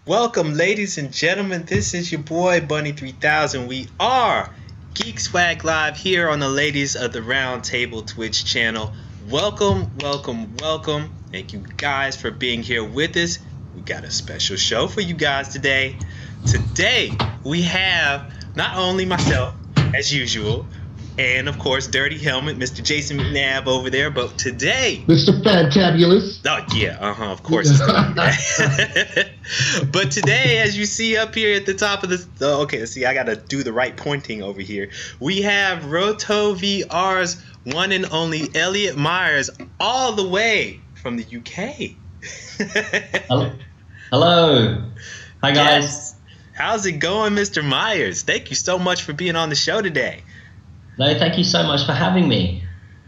Welcome, ladies and gentlemen. This is your boy Bunny 3000. We are Geekswagg Live here on the Ladies of the Round Table Twitch channel. Welcome, welcome, welcome. Thank you guys for being here with us. We got a special show for you guys today. Today we have not only myself, as usual, and of course Dirty Helmet, Mr. Jason McNabb over there, but today Mr. Fantabulous. Oh yeah, of course. But today, as you see up here at the top of this, okay, see, I gotta do the right pointing over here. We have Roto VR's one and only Elliott Myers, all the way from the UK. Hello. Hi guys. Yes. How's it going, Mr. Myers? Thank you so much for being on the show today. No, thank you so much for having me.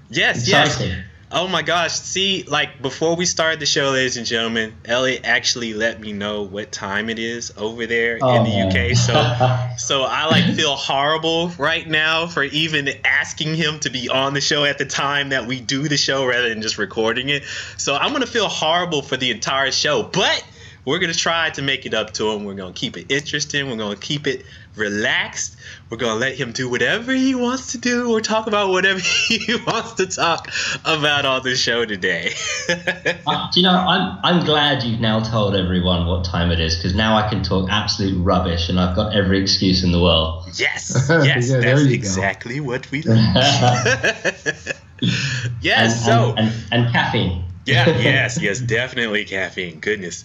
Yes, Exciting. yes. Oh my gosh. See, like before we started the show, ladies and gentlemen, Elliott actually let me know what time it is over there in the UK. So I like feel horrible right now for even asking him to be on the show at the time that we do the show rather than just recording it. So I'm going to feel horrible for the entire show, but we're going to try to make it up to him. We're going to keep it interesting. We're going to keep it relaxed. We're going to let him do whatever he wants to do or talk about whatever he wants to talk about on the show today. Do you know, I'm glad you've now told everyone what time it is, because now I can talk absolute rubbish and I've got every excuse in the world. Yes, yes, Yeah, that's exactly what we like. Yes, and caffeine. Yeah, yes, definitely caffeine. Goodness.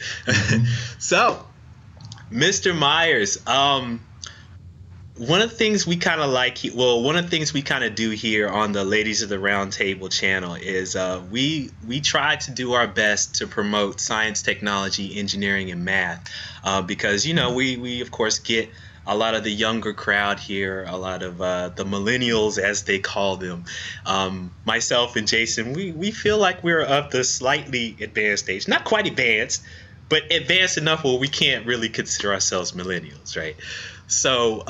So, Mr. Myers, one of the things we kind of like, one of the things we kind of do here on the Ladies of the Round Table channel is we try to do our best to promote science, technology, engineering, and math because, you know, we of course get a lot of the younger crowd here, a lot of the millennials, as they call them. Myself and Jason, we feel like we're of the slightly advanced age. Not quite advanced, but advanced enough where we can't really consider ourselves millennials, right? So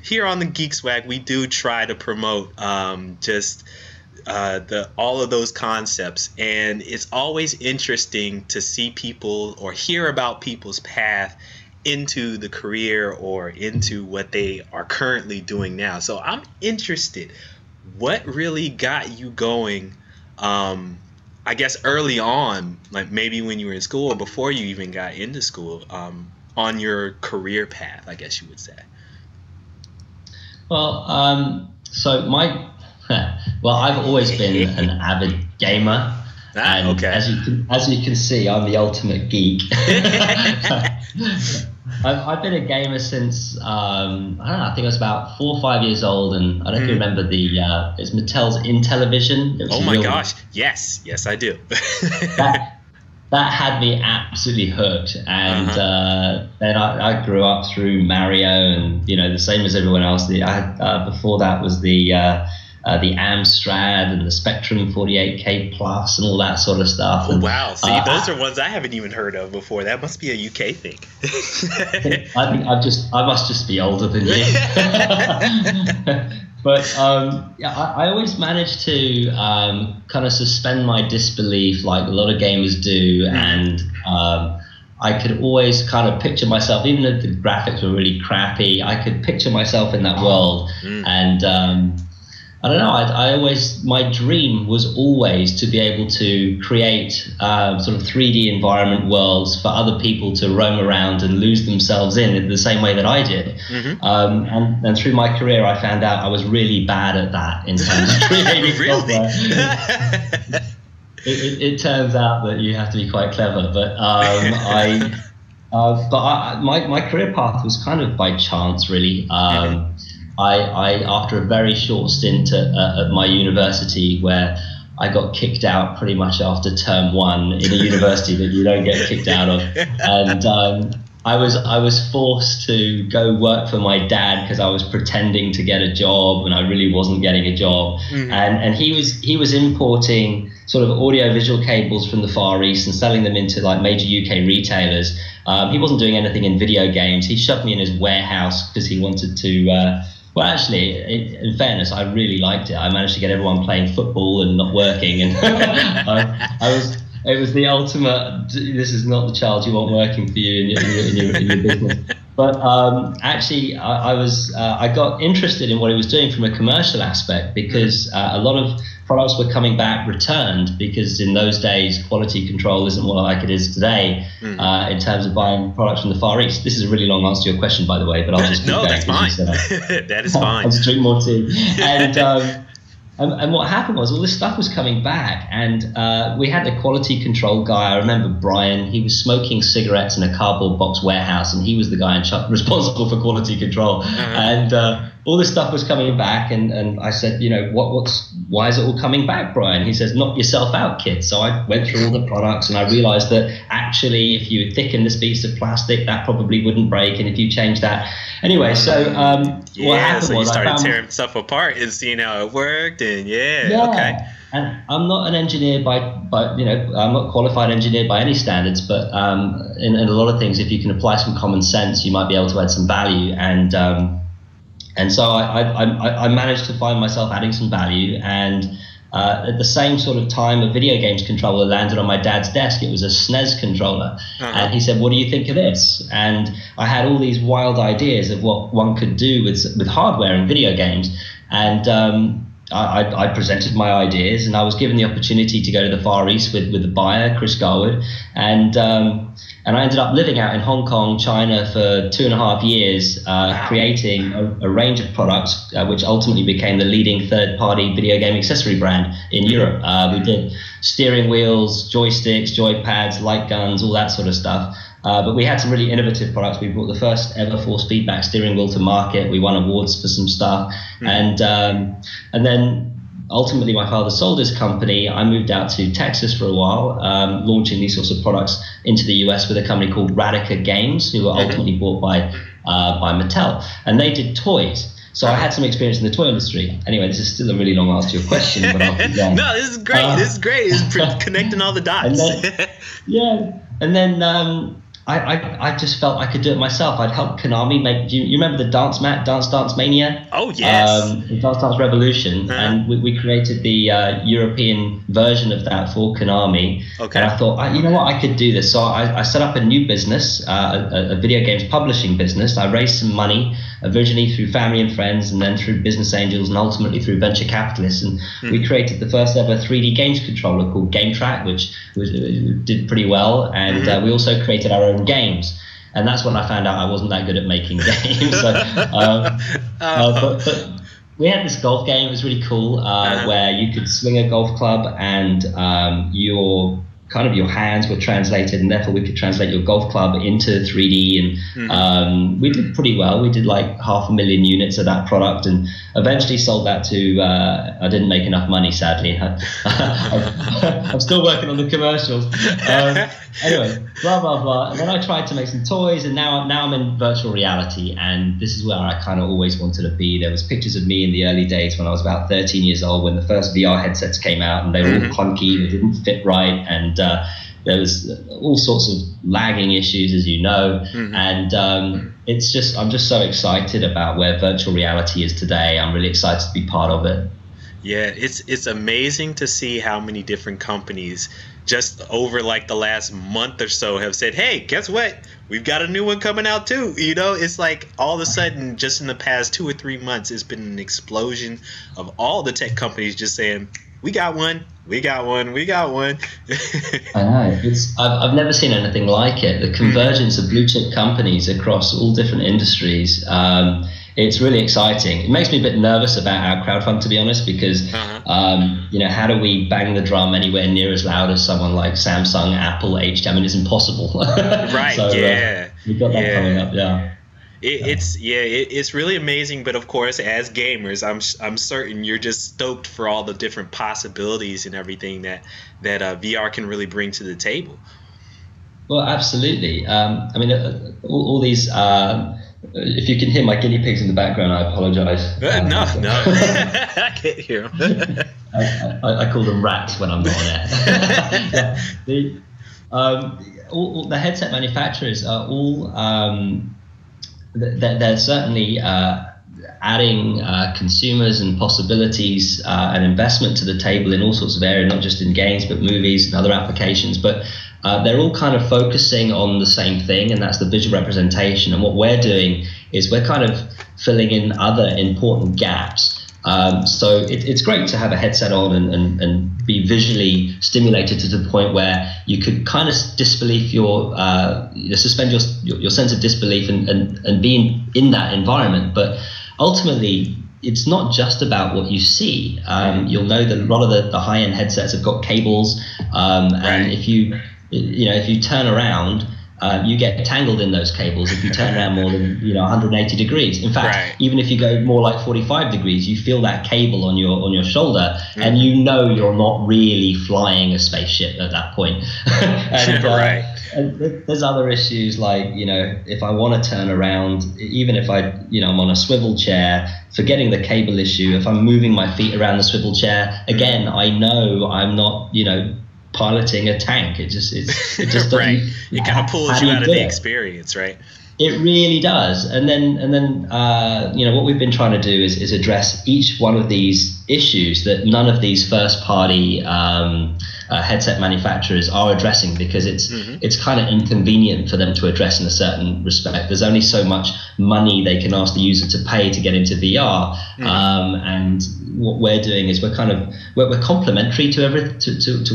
here on the Geekswagg, we do try to promote just all of those concepts. And it's always interesting to see people or hear about people's path into the career or into what they are currently doing now. So I'm interested, what really got you going, I guess early on, like maybe when you were in school or before you even got into school, on your career path, I guess you would say? Well, so I've always been an avid gamer. And okay. As you can see, I'm the ultimate geek. I've been a gamer since I don't know. I think I was about 4 or 5 years old, and I don't know if you remember it's Mattel's Intellivision. Oh my gosh, yes, I do. that had me absolutely hooked, and then I grew up through Mario, and you know, the same as everyone else. Before that was the Amstrad and the Spectrum 48K Plus and all that sort of stuff. Oh, wow. See, those are ones I haven't even heard of before. That must be a UK thing. I think I must just be older than you. But yeah, I always managed to kind of suspend my disbelief like a lot of gamers do, and I could always kind of picture myself, even if the graphics were really crappy, I could picture myself in that world. And I don't know, my dream was always to be able to create sort of 3D environment worlds for other people to roam around and lose themselves in the same way that I did. And through my career, I found out I was really bad at that in terms of creating software. It turns out that you have to be quite clever, but my career path was kind of by chance, really. I after a very short stint at my university, where I got kicked out pretty much after term 1 in a university that you don't get kicked out of, and I was forced to go work for my dad because I was pretending to get a job and I really wasn't getting a job, and he was importing sort of audio-visual cables from the Far East and selling them into like major UK retailers. He wasn't doing anything in video games. He shoved me in his warehouse because he wanted to. Well, actually, in fairness, I really liked it. I managed to get everyone playing football and not working, and I was It was the ultimate. This is not the child you want working for you in your business. But actually, I got interested in what he was doing from a commercial aspect, because a lot of products were coming back returned, because in those days quality control isn't what like it is today in terms of buying products from the Far East. This is a really long answer to your question, by the way, but I'll just keep going. That's fine. That is fine. I'll just drink more tea. And what happened was all this stuff was coming back, and we had a quality control guy. I remember Brian. He was smoking cigarettes in a cardboard box warehouse, and he was the guy responsible for quality control. And all this stuff was coming back, and I said, you know, why is it all coming back, Brian? He says, knock yourself out, kid. So I went through all the products, and I realized that actually, if you thicken this piece of plastic, that probably wouldn't break, and if you change that, anyway. So what happened so you was started tearing stuff apart and seeing how it worked, and okay. And I'm not an engineer by I'm not a qualified engineer by any standards, but in a lot of things, if you can apply some common sense, you might be able to add some value. And so I managed to find myself adding some value. And at the same sort of time, a video games controller landed on my dad's desk. It was a SNES controller. And he said, what do you think of this? And I had all these wild ideas of what one could do with hardware and video games. And I presented my ideas, and I was given the opportunity to go to the Far East with the buyer, Chris Garwood, and I ended up living out in Hong Kong, China for 2.5 years, creating a range of products, which ultimately became the leading third-party video game accessory brand in Europe. We did steering wheels, joysticks, joypads, light guns, all that sort of stuff. But we had some really innovative products. We brought the first ever force feedback steering wheel to market. We won awards for some stuff. And then ultimately my father sold his company. I moved out to Texas for a while, launching these sorts of products into the US with a company called Radica Games, who were ultimately bought by Mattel. And they did toys. So I had some experience in the toy industry. Anyway, this is still a really long answer to your question, but I'll keep going. No, this is great. This is great. It's connecting all the dots. And then I just felt I could do it myself. I'd help Konami make. Do you remember the Dance Mania? Oh yes. The Dance Revolution, and we created the European version of that for Konami. Okay. And I thought, you know what, I could do this. So I set up a new business, a video games publishing business. I raised some money, originally through family and friends, and then through business angels, and ultimately through venture capitalists. And we created the first ever 3D games controller called GameTrack, which did pretty well. And we also created our own games, and that's when I found out I wasn't that good at making games. But we had this golf game. It was really cool, where you could swing a golf club, and your hands were translated, and therefore we could translate your golf club into 3D. And we did pretty well. We did like 500,000 units of that product, and eventually sold that to. I didn't make enough money, sadly. I'm still working on the commercials. Anyway, blah blah blah. And then I tried to make some toys, and now I'm in virtual reality, and this is where I kind of always wanted to be. There was pictures of me in the early days when I was about 13 years old, when the first VR headsets came out, and they were all clunky, they didn't fit right, and there was all sorts of lagging issues, as you know. And I'm just so excited about where virtual reality is today. I'm really excited to be part of it. Yeah, it's amazing to see how many different companies just over like the last month or so have said, hey, guess what? We've got a new one coming out too. You know, it's like all of a sudden, just in the past 2 or 3 months, it's been an explosion of all the tech companies just saying, we got one, we got one, we got one. I know. I've never seen anything like it. The convergence of blue chip companies across all different industries. It's really exciting. It makes me a bit nervous about our crowdfund, to be honest, because how do we bang the drum anywhere near as loud as someone like Samsung, Apple, HP? I mean, it's impossible. Right. So, we've got that coming up. Yeah. It's really amazing, but of course, as gamers, I'm certain you're just stoked for all the different possibilities and everything that VR can really bring to the table. Well, absolutely. I mean, all these. If you can hear my guinea pigs in the background, I apologize. No, I can't hear them. I call them rats when I'm not on air. All the headset manufacturers are all. They're certainly adding consumers and possibilities and investment to the table in all sorts of areas, not just in games, but movies and other applications. But they're all kind of focusing on the same thing, and that's the visual representation. And what we're doing is we're kind of filling in other important gaps. So it's great to have a headset on and be visually stimulated to the point where you could kind of disbelief suspend your sense of disbelief and be in that environment. But ultimately, it's not just about what you see. You'll know that a lot of the high-end headsets have got cables, and if you turn around, you get tangled in those cables if you turn around more than 180 degrees. In fact, even if you go more like 45 degrees, you feel that cable on your shoulder, and you're not really flying a spaceship at that point. And there's other issues like, if I want to turn around, even if I'm on a swivel chair, forgetting the cable issue, if I'm moving my feet around the swivel chair, again, I know I'm not, piloting a tank. It just right. It kind of pulls you out of the experience, right? It really does. And then what we've been trying to do is address each one of these issues that none of these first-party headset manufacturers are addressing, because it's kind of inconvenient for them to address in a certain respect. There's only so much money they can ask the user to pay to get into VR, and what we're doing is we're complementary to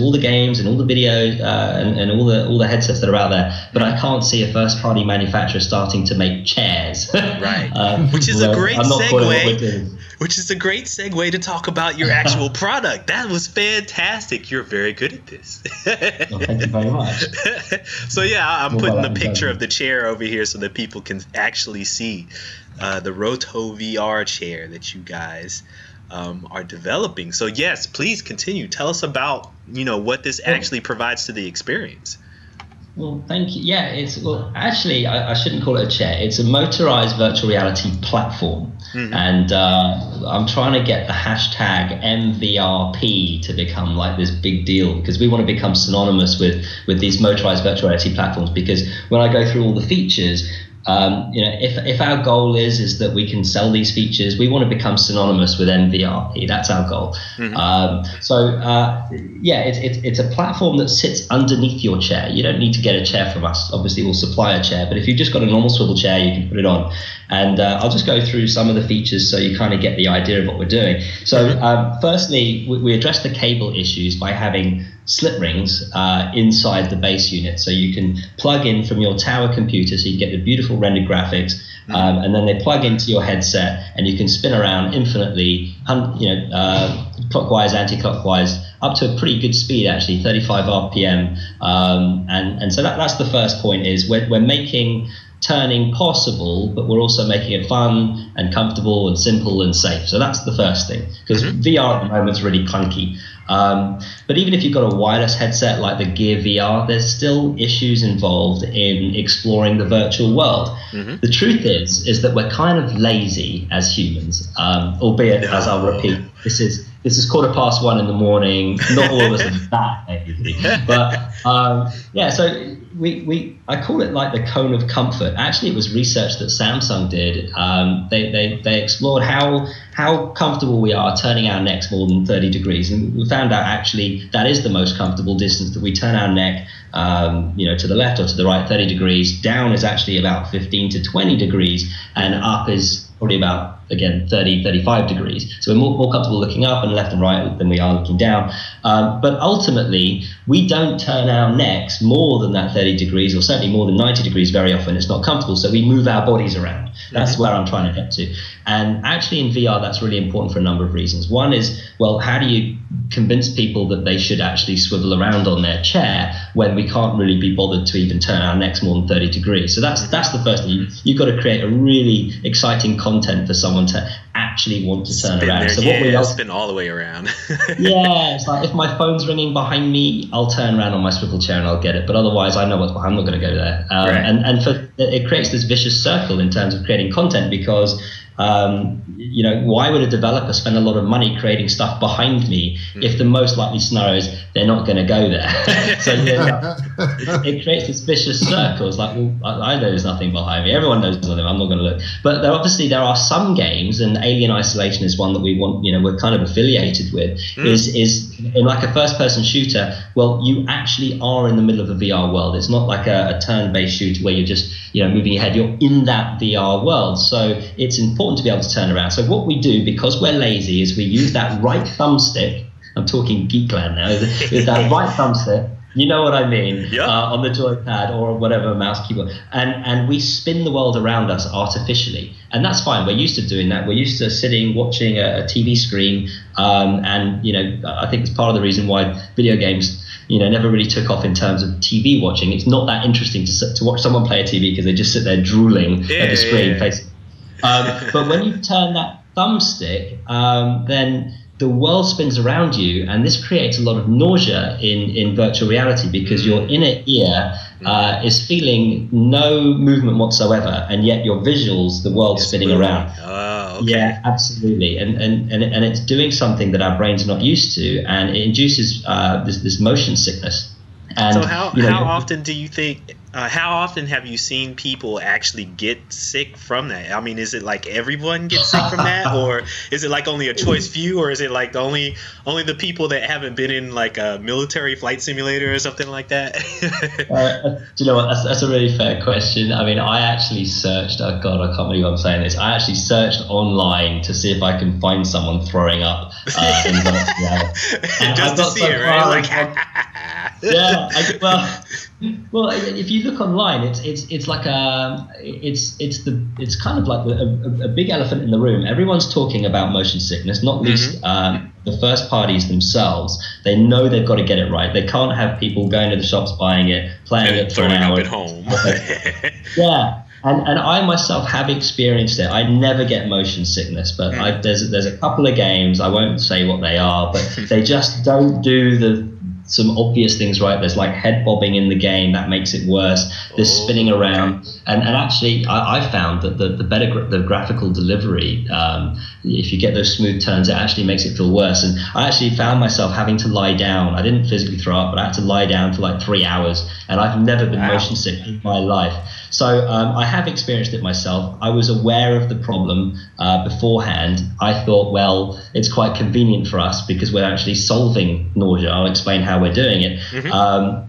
all the games and all the videos and all the headsets that are out there. But I can't see a first-party manufacturer starting to make chairs. Right. Which is a great segue. Which is a great segue to talk about your actual product. That was fantastic. You're very good at this. Well, thank you very much. So yeah, I'm putting the picture of the chair over here so that people can actually see the Roto VR chair that you guys are developing. So yes, please continue. Tell us about what this actually provides to the experience. Well, thank you. Yeah, actually, I shouldn't call it a chair. It's a motorized virtual reality platform. And I'm trying to get the hashtag MVRP to become like this big deal, because we want to become synonymous with these motorized virtual reality platforms. Because when I go through all the features, if our goal is that we can sell these features, we want to become synonymous with MVRP. That's our goal. It's a platform that sits underneath your chair. You don't need to get a chair from us. Obviously, we'll supply a chair, but if you've just got a normal swivel chair, you can put it on. And I'll just go through some of the features so you kind of get the idea of what we're doing. So firstly, we address the cable issues by having slip rings inside the base unit, so you can plug in from your tower computer, so you get the beautiful rendered graphics, and then they plug into your headset, and you can spin around infinitely, clockwise, anti-clockwise, up to a pretty good speed, actually, 35 RPM, and so that's the first point. Is we're making turning possible, but we're also making it fun and comfortable and simple and safe. So that's the first thing, because VR at the moment is really clunky. But even if you've got a wireless headset like the Gear VR, there's still issues involved in exploring the virtual world. The truth is that we're kind of lazy as humans, albeit, as I'll repeat, this is 1:15 in the morning. Not all of us are that lazy, but so I call it like the cone of comfort. Actually, it was research that Samsung did. They explored how comfortable we are turning our necks more than 30 degrees, and we found out actually that is the most comfortable distance that we turn our neck, to the left or to the right, 30 degrees. Down is actually about 15 to 20 degrees, and up is probably about, again, 30, 35 degrees. So we're more comfortable looking up and left and right than we are looking down. But ultimately, we don't turn our necks more than that 30 degrees, or certainly more than 90 degrees very often. It's not comfortable, so we move our bodies around. That's where I'm trying to get to. And actually in VR, that's really important for a number of reasons. One is, well, how do you convince people that they should actually swivel around on their chair when we can't really be bothered to even turn our necks more than 30 degrees? So that's the first thing. You've got to create a really exciting content for someone to actually want to turn around. So what we spin all the way around. Yeah, it's like if my phone's ringing behind me, I'll turn around on my swivel chair and I'll get it. But otherwise, I know what's behind. I'm not going to go there. Right. And it creates this vicious circle in terms of creating content because. Why would a developer spend a lot of money creating stuff behind me if the most likely scenario is they're not going to go there? So it creates this vicious circle. It's like, well, I know there's nothing behind me. Everyone knows there's nothing. I'm not going to look. But there are some games, and Alien Isolation is one that we want. We're kind of affiliated with. Is in like a first-person shooter. Well, you actually are in the middle of a VR world. It's not like a turn-based shooter where you're just moving your head. You're in that VR world. So it's important to be able to turn around. So what we do, because we're lazy, is we use that right thumbstick. I'm talking Geekland now. Is that right thumbstick? You know what I mean? Yep. On the joypad or whatever mouse keyboard, and we spin the world around us artificially, and that's fine. We're used to doing that. We're used to sitting watching a TV screen, and I think it's part of the reason why video games never really took off in terms of TV watching. It's not that interesting to watch someone play a TV because they just sit there drooling at the screen. But when you turn that thumbstick, then the world spins around you, and this creates a lot of nausea in virtual reality because your inner ear is feeling no movement whatsoever, and yet your visuals, the world spinning around. Oh, okay. Yeah, absolutely, and it's doing something that our brains are not used to, and it induces this motion sickness. And, so how often do you think? How often have you seen people actually get sick from that? I mean, is it like everyone gets sick from that, or is it like only a choice few, or is it like only the people that haven't been in like a military flight simulator or something like that? Do you know what? That's a really fair question. I mean, I actually searched. Oh God, I can't believe I'm saying this. I actually searched online to see if I can find someone throwing up in virtual reality. Just to see it, right? Like, yeah. Well, if you look online, it's like it's kind of like a big elephant in the room. Everyone's talking about motion sickness, not least the first parties themselves. They know they've got to get it right. They can't have people going to the shops, buying it, playing it for an hour at home. Yeah. And I myself have experienced it. I never get motion sickness, but there's a couple of games, I won't say what they are, but they just don't do some obvious things right. There's like head bobbing in the game that makes it worse. There's spinning around, and actually I found that the better the graphical delivery, if you get those smooth turns, it actually makes it feel worse. And I actually found myself having to lie down. I didn't physically throw up, but I had to lie down for like 3 hours, and I've never been motion sick in my life. So I have experienced it myself. I was aware of the problem beforehand. I thought, well, it's quite convenient for us because we're actually solving nausea. I'll explain how we're doing it.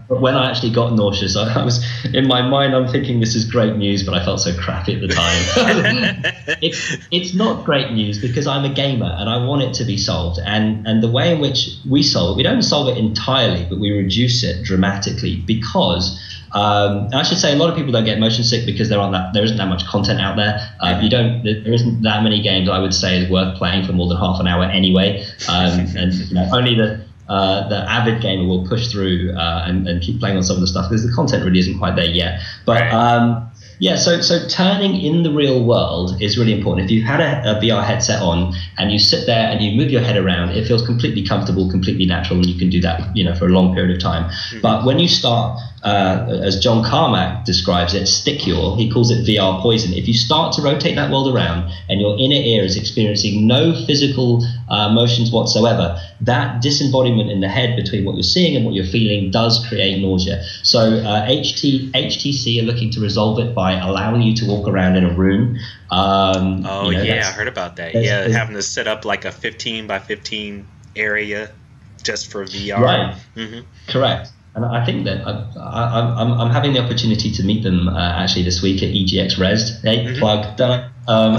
But when I actually got nauseous, I was in my mind, I'm thinking this is great news, but I felt so crappy at the time. It's not great news because I'm a gamer and I want it to be solved. And the way in which we solve it, we don't solve it entirely, but we reduce it dramatically because I should say a lot of people don't get motion sick because there isn't that much content out there. There isn't that many games I would say is worth playing for more than half an hour anyway. And only the avid gamer will push through and keep playing on some of the stuff because the content really isn't quite there yet. But yeah, so turning in the real world is really important. If you've had a VR headset on and you sit there and you move your head around, it feels completely comfortable, completely natural, and you can do that, for a long period of time. But when you start, as John Carmack describes it, stick-yaw, he calls it VR poison. If you start to rotate that world around and your inner ear is experiencing no physical motions whatsoever, that disembodiment in the head between what you're seeing and what you're feeling does create nausea. So HTC are looking to resolve it by allowing you to walk around in a room. I heard about that. Yeah, having to set up like a 15 by 15 area just for VR. Right. Correct. And I think that I'm having the opportunity to meet them actually this week at EGX Res. Hey, plug, don't I'm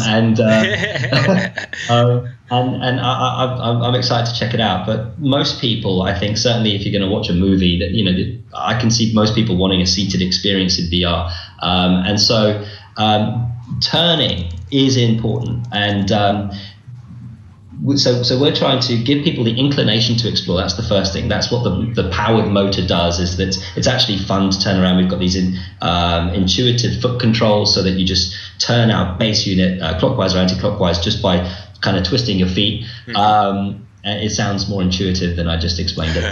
excited to check it out. But most people, I think, certainly if you're going to watch a movie, that I can see most people wanting a seated experience in VR. And so turning is important, and so we're trying to give people the inclination to explore. That's the first thing. That's what the powered motor does, is that it's actually fun to turn around. We've got these intuitive foot controls so that you just turn our base unit clockwise or anti-clockwise just by kind of twisting your feet. It sounds more intuitive than I just explained it.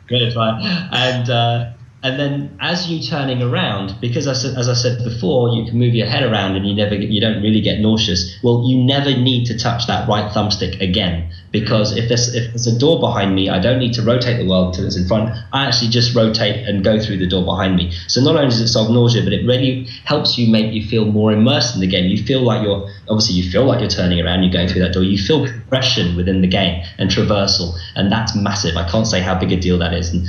Good, right. And then as you turning around, because as I said before, you can move your head around and you don't really get nauseous. Well, you never need to touch that right thumbstick again, because if there's a door behind me, I don't need to rotate the world until it's in front. I actually just rotate and go through the door behind me. So not only does it solve nausea, but it really helps you, make you feel more immersed in the game. You feel like you're turning around, you're going through that door. You feel progression within the game and traversal, and that's massive. I can't say how big a deal that is. And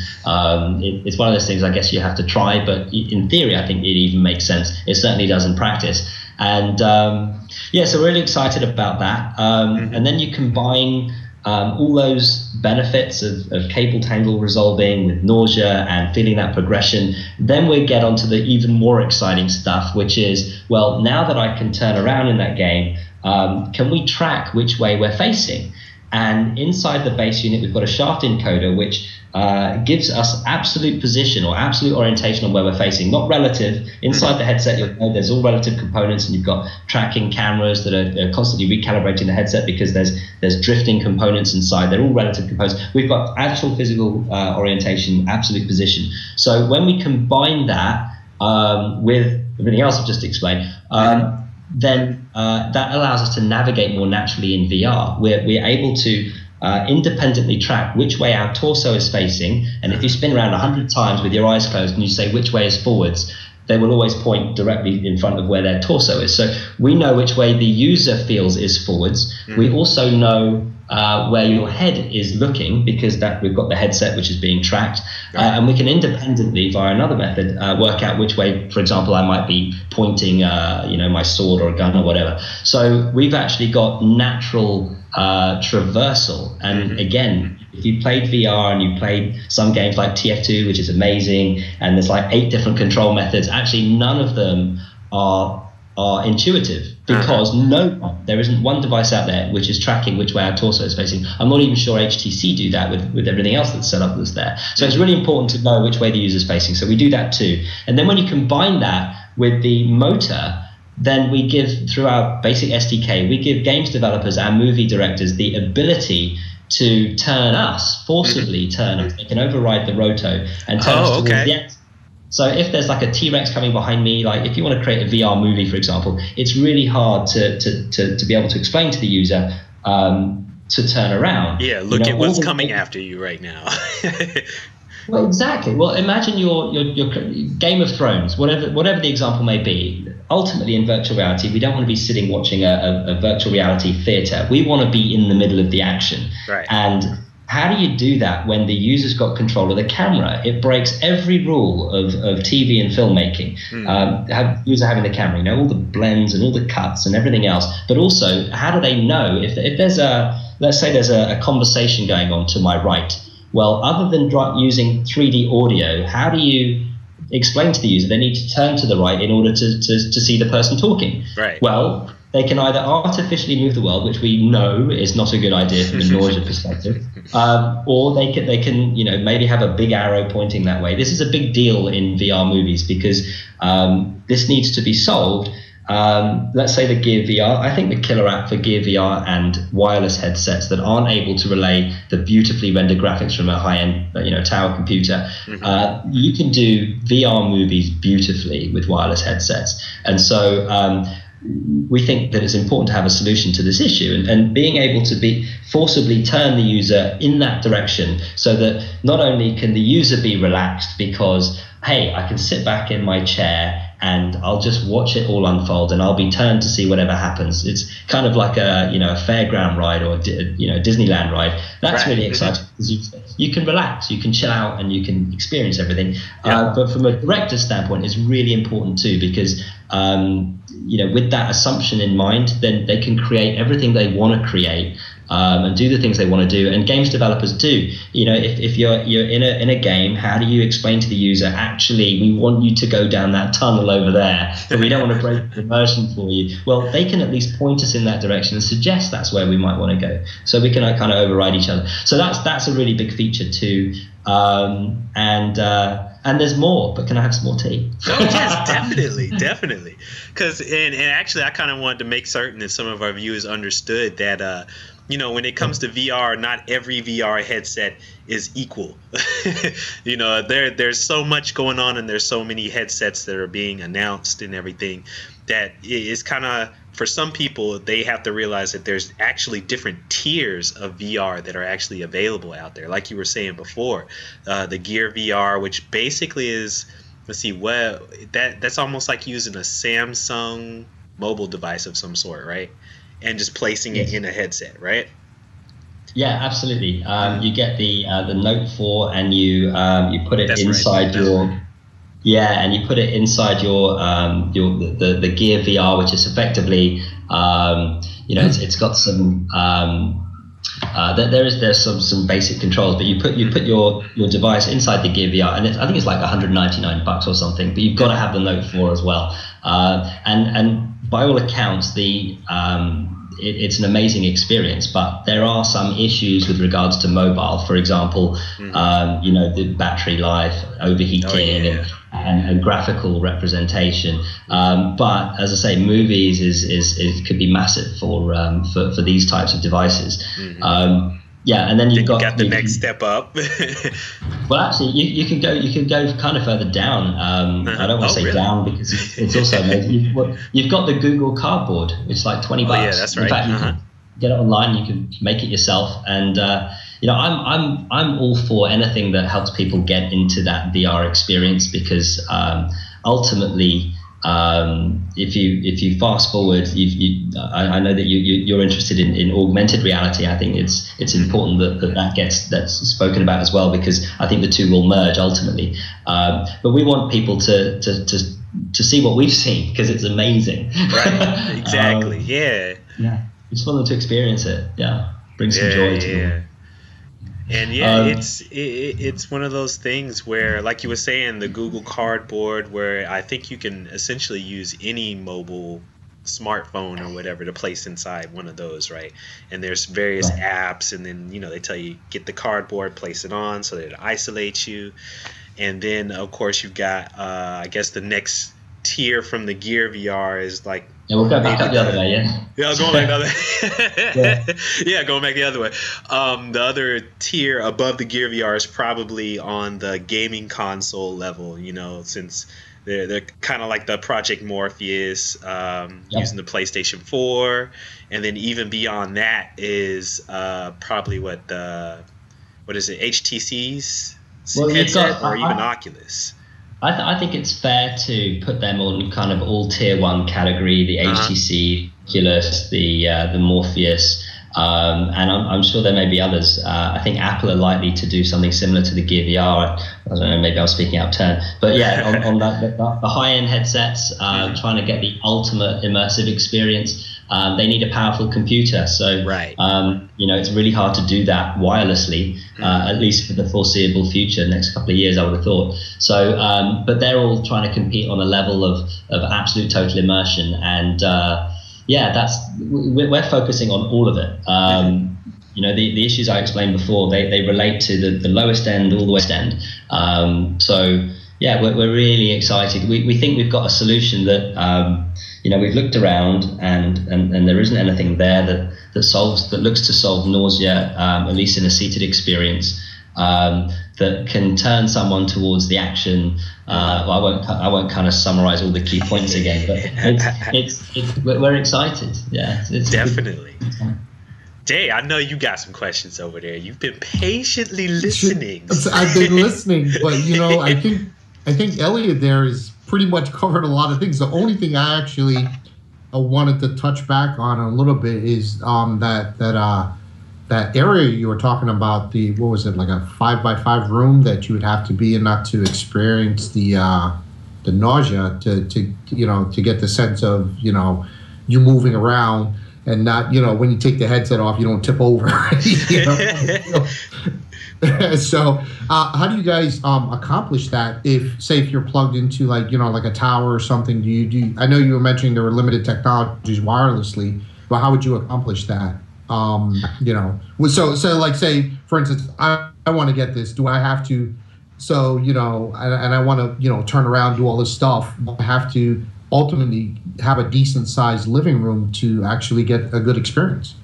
it's one of those things I guess you have to try, but in theory, I think it even makes sense. It certainly does in practice. And so we're really excited about that. And then you combine all those benefits of cable tangle resolving with nausea and feeling that progression. Then we get onto the even more exciting stuff, which is, well, now that I can turn around in that game, can we track which way we're facing? And inside the base unit, we've got a shaft encoder, which gives us absolute position or absolute orientation on where we're facing, not relative. Inside the headset, you'll know there's all relative components, and you've got tracking cameras that are constantly recalibrating the headset because there's drifting components inside. They're all relative components. We've got actual physical orientation, absolute position. So when we combine that with everything else I've just explained, then that allows us to navigate more naturally in VR. We're able to independently track which way our torso is facing, and if you spin around 100 times with your eyes closed and you say which way is forwards, they will always point directly in front of where their torso is. So we know which way the user feels is forwards. We also know where your head is looking, because that we've got the headset which is being tracked, and we can independently via another method work out which way, for example, I might be pointing my sword or a gun or whatever. So we've actually got natural traversal. And again, if you played VR and you played some games like TF2, which is amazing, and there's like 8 different control methods, actually none of them are intuitive, because there isn't one device out there which is tracking which way our torso is facing. I'm not even sure HTC do that with everything else that's set up that's there. So it's really important to know which way the user's facing. So we do that too. And then when you combine that with the motor, then we give, through our basic SDK, we give games developers and movie directors the ability to forcibly turn us. They can override the Roto and turn us towards the end. So if there's like a T-Rex coming behind me, like if you want to create a VR movie, for example, it's really hard to be able to explain to the user to turn around. Yeah, look at what's coming after you right now. Well, exactly. Well, imagine your Game of Thrones, whatever the example may be. Ultimately, in virtual reality, we don't want to be sitting watching a virtual reality theater. We want to be in the middle of the action. Right. And how do you do that when the user's got control of the camera? It breaks every rule of TV and filmmaking. User having the camera, all the blends and all the cuts and everything else. But also, how do they know if there's let's say there's a conversation going on to my right? Well, other than using 3D audio, how do you explain to the user they need to turn to the right in order to see the person talking? Right. Well, they can either artificially move the world, which we know is not a good idea from a nausea perspective, or they can maybe have a big arrow pointing that way. This is a big deal in VR movies because this needs to be solved. Let's say the Gear VR. I think the killer app for Gear VR and wireless headsets that aren't able to relay the beautifully rendered graphics from a high-end tower computer. You can do VR movies beautifully with wireless headsets, and so we think that it's important to have a solution to this issue, and being able to forcibly turn the user in that direction, so that not only can the user be relaxed because, hey, I can sit back in my chair and I'll just watch it all unfold, and I'll be turned to see whatever happens. It's kind of like a fairground ride or a Disneyland ride. That's really exciting because you can relax, you can chill out, and you can experience everything. But from a director's standpoint, it's really important too, because with that assumption in mind, then they can create everything they want to create. And do the things they want to do, and games developers do. If you're in a game, how do you explain to the user, actually, we want you to go down that tunnel over there, but we don't want to break the immersion for you? Well, they can at least point us in that direction and suggest that's where we might want to go, so we can kind of override each other. So that's a really big feature too. And there's more, but can I have some more tea? Oh, yes, definitely. Because and actually, I kind of wanted to make certain that some of our viewers understood that when it comes to VR, not every VR headset is equal. There's so much going on, and there's so many headsets that are being announced and everything that it's kind of, for some people, they have to realize that there's actually different tiers of VR that are actually available out there. Like you were saying before, the Gear VR, which basically is, that's almost like using a Samsung mobile device of some sort, right? And just placing it in a headset, right? Yeah, absolutely. You get the Note 4 and you put it inside your. Yeah, and you put it inside your the Gear VR, which is effectively it's got some there's some basic controls, but you put your device inside the Gear VR, and I think it's like $199 or something. But you've got to have the Note 4 as well, and by all accounts, it's an amazing experience, but there are some issues with regards to mobile. For example, the battery life, overheating, and graphical representation. But as I say, movies is could be massive for these types of devices. And then you've got the next step up. Well, actually, you can go kind of further down. I don't want to say really? Down because it's also you've got the Google Cardboard, which is like $20. Yeah, that's right. In fact, you can get it online. You can make it yourself, and I'm all for anything that helps people get into that VR experience because ultimately. If you fast forward, I know that you're interested in augmented reality. I think it's important that's spoken about as well, because I think the two will merge ultimately. But we want people to see what we've seen, because it's amazing. Right. Exactly. Yeah. We just want them to experience it. Yeah. Bring some joy to them. And it's one of those things where, like you were saying, the Google Cardboard, where I think you can essentially use any mobile smartphone or whatever to place inside one of those, right? And there's various apps, and then they tell you get the cardboard, place it on so that it isolates you. And then of course you've got I guess the next tier from the Gear VR is like, we'll go back up the other way, Yeah, going back the other way. Going back the other way. The other tier above the Gear VR is probably on the gaming console level, since they're kind of like the Project Morpheus, using the PlayStation 4. And then even beyond that is probably HTC's headset, or even Oculus. I think it's fair to put them on kind of all tier one category, the HTC, Oculus, the Morpheus, and I'm sure there may be others. I think Apple are likely to do something similar to the Gear VR. I don't know, maybe I was speaking out of turn. But yeah, on the high-end headsets, trying to get the ultimate immersive experience, they need a powerful computer. So it's really hard to do that wirelessly, at least for the foreseeable future, next couple of years, I would have thought. So, but they're all trying to compete on a level of absolute total immersion, and we're focusing on all of it. The issues I explained before, they relate to the lowest end all the way to the end. We're really excited. We think we've got a solution that we've looked around and there isn't anything there that looks to solve nausea, at least in a seated experience, that can turn someone towards the action. I won't kind of summarize all the key points again, but we're excited. Yeah, it's definitely. Jay, I know you got some questions over there. You've been patiently listening. I've been listening, but I think Elliott there has pretty much covered a lot of things. The only thing I actually wanted to touch back on a little bit is that area you were talking about, what was it, like a 5x5 room that you would have to be in not to experience the nausea, to get the sense of you moving around and not when you take the headset off you don't tip over. So how do you guys accomplish that if you're plugged into like a tower or something? Do you I know you were mentioning there were limited technologies wirelessly, but how would you accomplish that? So like, say for instance, I'm I want to get this. Do I have to? So, and I want to, turn around, do all this stuff. I have to ultimately have a decent sized living room to actually get a good experience.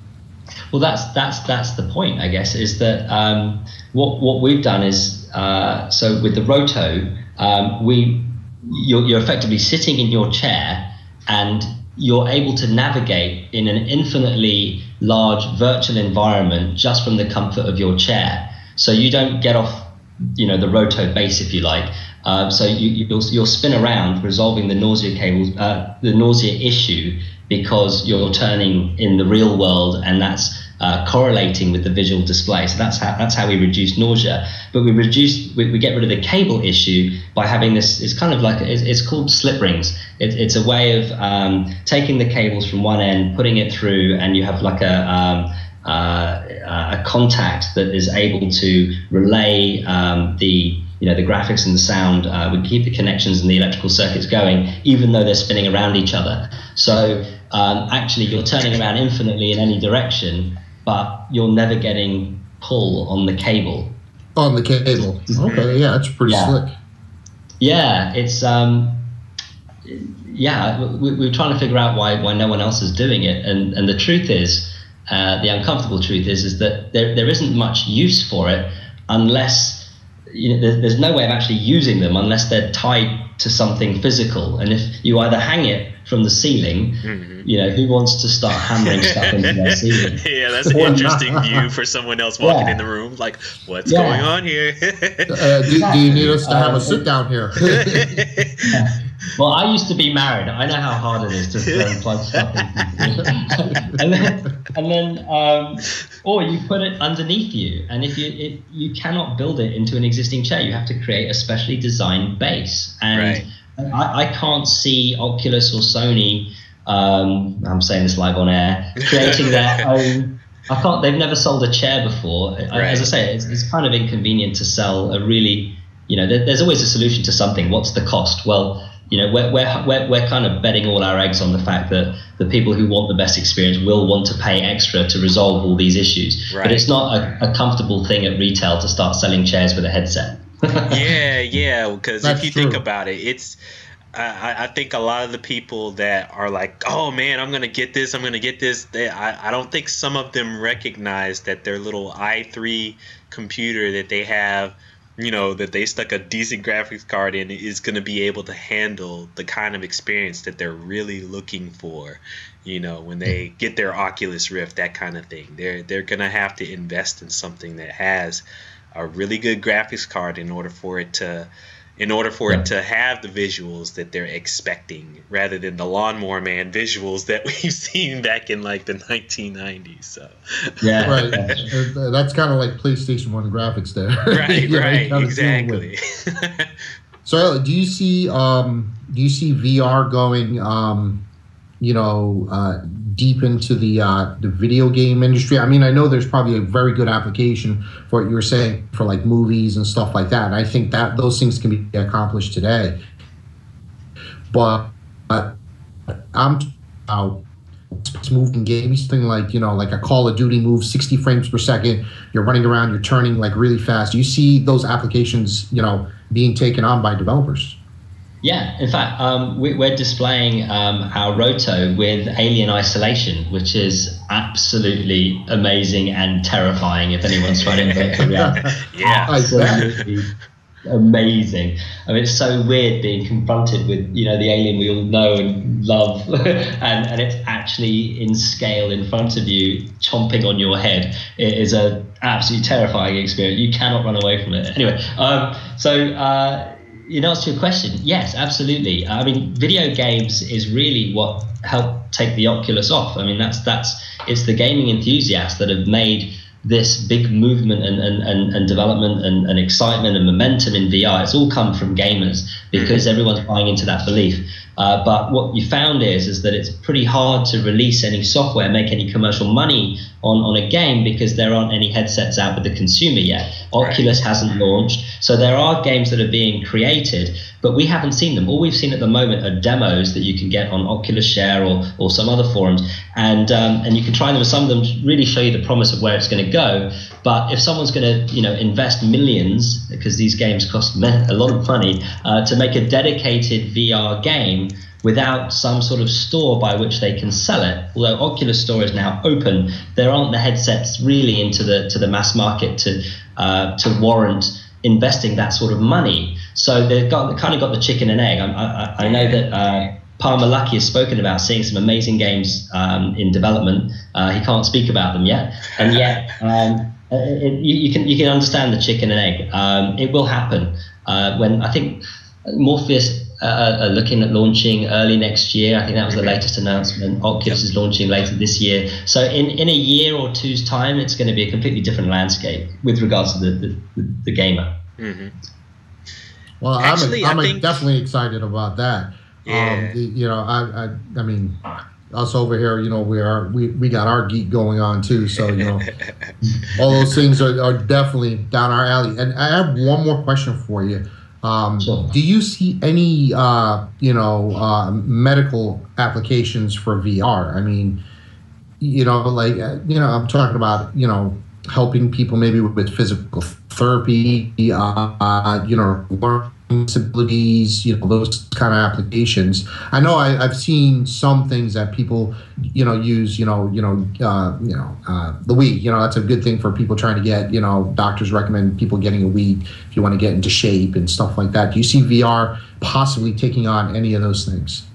Well, that's the point, I guess, is that what we've done is so with the Roto, you're effectively sitting in your chair and you're able to navigate in an infinitely large virtual environment just from the comfort of your chair. So you don't get off, the Roto base, if you like. So you'll spin around resolving the nausea the nausea issue, because you're turning in the real world, and that's correlating with the visual display. So that's how we reduce nausea. But we get rid of the cable issue by having this. It's kind of like it's called slip rings. It's a way of taking the cables from one end, putting it through, and you have like a contact that is able to relay the graphics and the sound. We keep the connections and the electrical circuits going, even though they're spinning around each other. So actually, you're turning around infinitely in any direction, but you're never getting pull on the cable. On the cable. Okay, yeah, that's pretty slick. Yeah, it's we're trying to figure out why no one else is doing it, and the truth is, the uncomfortable truth is that there isn't much use for it unless there's no way of actually using them unless they're tied to something physical. And if you either hang it from the ceiling, who wants to start hammering stuff into their ceiling? Yeah, that's an interesting view for someone else walking in the room. Like, what's going on here? Do you need us to have a sit down here? Well, I used to be married. I know how hard it is to throw and plug stuff in. and then, or you put it underneath you, and if you cannot build it into an existing chair, you have to create a specially designed base. And I can't see Oculus or Sony. I'm saying this live on air, creating their own. They've never sold a chair before. As I say, it's kind of inconvenient to sell a really. There's always a solution to something. What's the cost? Well, we're kind of betting all our eggs on the fact that the people who want the best experience will want to pay extra to resolve all these issues. Right. But it's not a comfortable thing at retail to start selling chairs with a headset. Yeah, because if you think about it, it's I think a lot of the people that are like, oh man, I'm gonna get this, I don't think some of them recognize that their little i3 computer that they have, that they stuck a decent graphics card in, is going to be able to handle the kind of experience that they're really looking for, when they get their Oculus Rift, that kind of thing. They're going to have to invest in something that has a really good graphics card in order for it to have the visuals that they're expecting, rather than the Lawnmower Man visuals that we've seen back in like the 1990s. So right, that's kind of like PlayStation 1 graphics there. Right, exactly. So, do you see VR going, deep into the video game industry? I mean, I know there's probably a very good application for what you were saying for like movies and stuff like that. And I think that those things can be accomplished today. But I'm moving games, something like like a Call of Duty move 60 frames per second. You're running around, you're turning like really fast. Do you see those applications, being taken on by developers? Yeah, in fact, we're displaying our Roto with alien isolation, which is absolutely amazing and terrifying if anyone's tried it in virtual reality. Yeah, absolutely amazing. I mean, it's so weird being confronted with the alien we all know and love, and it's actually in scale in front of you, chomping on your head. It is a absolutely terrifying experience. You cannot run away from it. Anyway, in answer to your question, yes, absolutely. I mean, video games is really what helped take the Oculus off. I mean, it's the gaming enthusiasts that have made this big movement and development and excitement and momentum in VR. It's all come from gamers because everyone's buying into that belief. But what you found is that it's pretty hard to release any software, make any commercial money on a game because there aren't any headsets out with the consumer yet. Oculus hasn't launched, so there are games that are being created, but we haven't seen them. All we've seen at the moment are demos that you can get on Oculus Share or some other forums, and you can try them. Some of them really show you the promise of where it's going to go. But if someone's going to invest millions, because these games cost a lot of money, to make a dedicated VR game without some sort of store by which they can sell it, although Oculus Store is now open, there aren't the headsets really into the mass market to warrant investing that sort of money. So they've kind of got the chicken and egg. I know that Palmer Luckey has spoken about seeing some amazing games in development. He can't speak about them yet, and yet you can understand the chicken and egg. It will happen when I think Morpheus are looking at launching early next year. I think that was the latest announcement. Oculus is launching later this year. So in a year or two's time, it's going to be a completely different landscape with regards to the gamer. Mm-hmm. Well, Actually, I'm I think definitely excited about that. Yeah. I mean, us over here, we got our geek going on too. So, all those things are definitely down our alley. And I have one more question for you. Sure. Do you see any, medical applications for VR? I mean, I'm talking about, helping people maybe with physical therapy, learning disabilities, those kind of applications. I know I've seen some things that people, use, the Wii. That's a good thing for people trying to get, doctors recommend people getting a Wii if you want to get into shape and stuff like that. Do you see VR possibly taking on any of those things?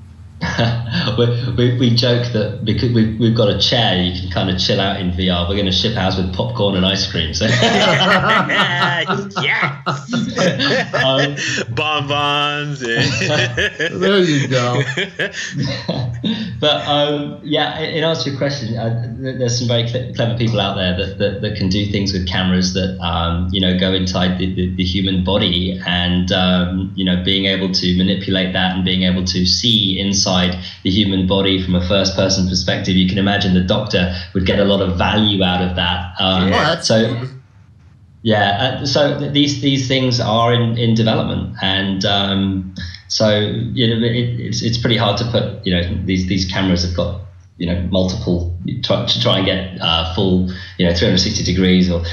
we joke that because we've got a chair, you can kind of chill out in VR. We're going to ship ours with popcorn and ice cream. So yeah, bonbons. There you go. But in answer to your question, there's some very clever people out there that can do things with cameras that go inside the human body, and being able to manipulate that and being able to see inside the human body from a first-person perspective. You can imagine the doctor would get a lot of value out of that. So these things are in development, and it's pretty hard to put. These cameras have got multiple to try and get full 360 degrees or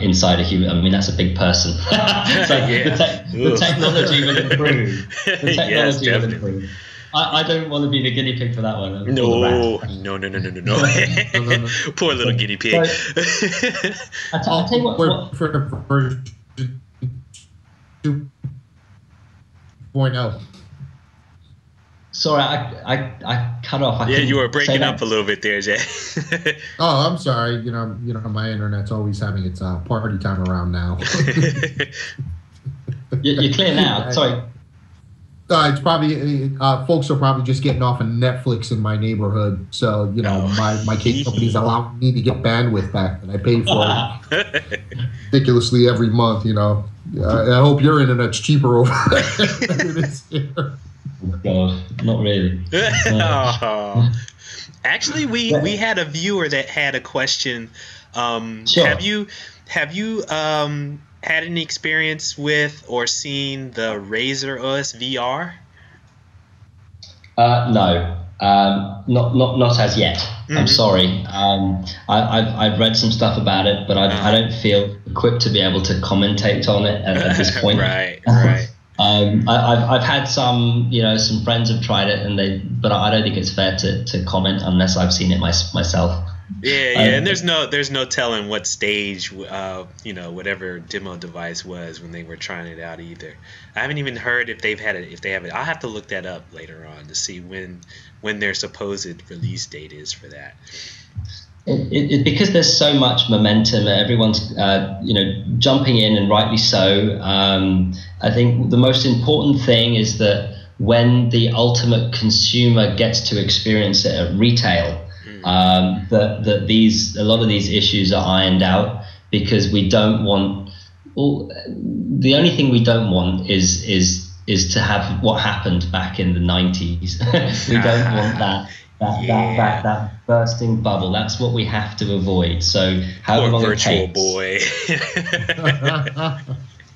inside a human. I mean, that's a big person. So the technology will improve. The technology will improve. I don't want to be the guinea pig for that one. No. Poor little guinea pig. So, I'll tell you what for the version 2.0. Sorry, I cut off. You were breaking up a little bit there, Jay. Oh, I'm sorry. My internet's always having its party time around now. You're clear now. Sorry. It's probably folks are probably just getting off of Netflix in my neighborhood, so my cable companies allow me to get bandwidth back that I pay for ridiculously every month. I hope your internet's cheaper over there than it is here. Oh God, not really. Actually, we had a viewer that had a question. Sure. Have you had any experience with or seen the Razer OS VR? No, not as yet. Mm-hmm. I'm sorry. I've read some stuff about it, but I don't feel equipped to be able to commentate on it at this point. Right. I've had some friends have tried it, but I don't think it's fair to comment unless I've seen it myself. Yeah, and there's no telling what stage whatever demo device was when they were trying it out either. I haven't even heard if they have it. I'll have to look that up later on to see when their supposed release date is for that. Because there's so much momentum, everyone's jumping in, and rightly so. I think the most important thing is that when the ultimate consumer gets to experience it at retail, that a lot of these issues are ironed out, because we don't want. The only thing we don't want is to have what happened back in the 90s. We don't want that. That bursting bubble. That's what we have to avoid. So however long virtual it takes. boy.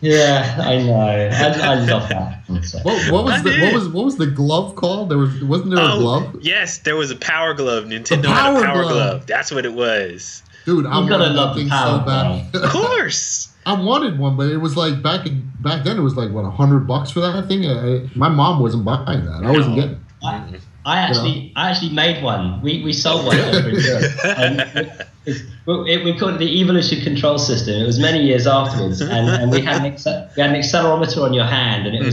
Yeah, I know. I love that. What was the glove called? Wasn't there a glove? Yes, there was a Power Glove. Nintendo had a Power Glove. That's what it was. Dude, I wanted that thing so bad. Of course. I wanted one, but it was like back then. It was like what, $100 for that thing. My mom wasn't buying that. I wasn't getting. I actually made one. We sold one over in Europe. We called it the Evolution Control System. It was many years afterwards, and we had an accelerometer on your hand, and you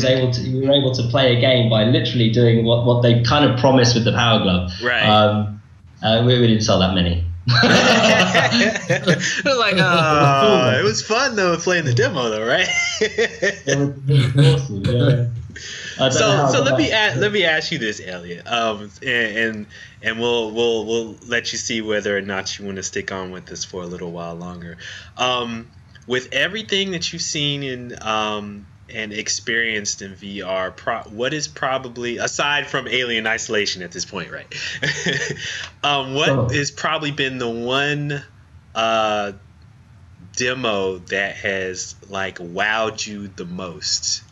were able to play a game by literally doing what they kind of promised with the Power Glove. Right. We didn't sell that many. Like, it was fun though playing the demo though, right? It was awesome. Yeah. So let me ask you this, Elliott, and we'll let you see whether or not you want to stick on with this for a little while longer. With everything that you've seen in and experienced in VR, what is probably, aside from Alien Isolation at this point, right? What has probably been the one demo that has like wowed you the most?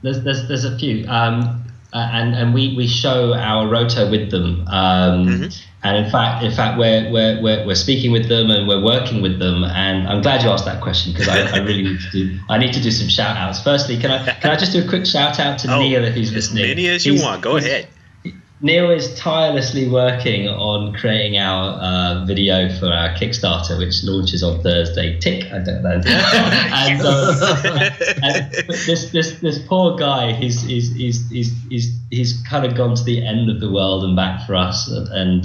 There's a few, and we show our Roto with them, and in fact we're speaking with them and we're working with them, and I'm glad you asked that question because I really need to do some shout outs. Firstly, can I just do a quick shout out to Neil if he's listening? As many as you want, go ahead. Neil is tirelessly working on creating our video for our Kickstarter, which launches on Thursday. Tick, I don't know. and this poor guy, he's kind of gone to the end of the world and back for us, and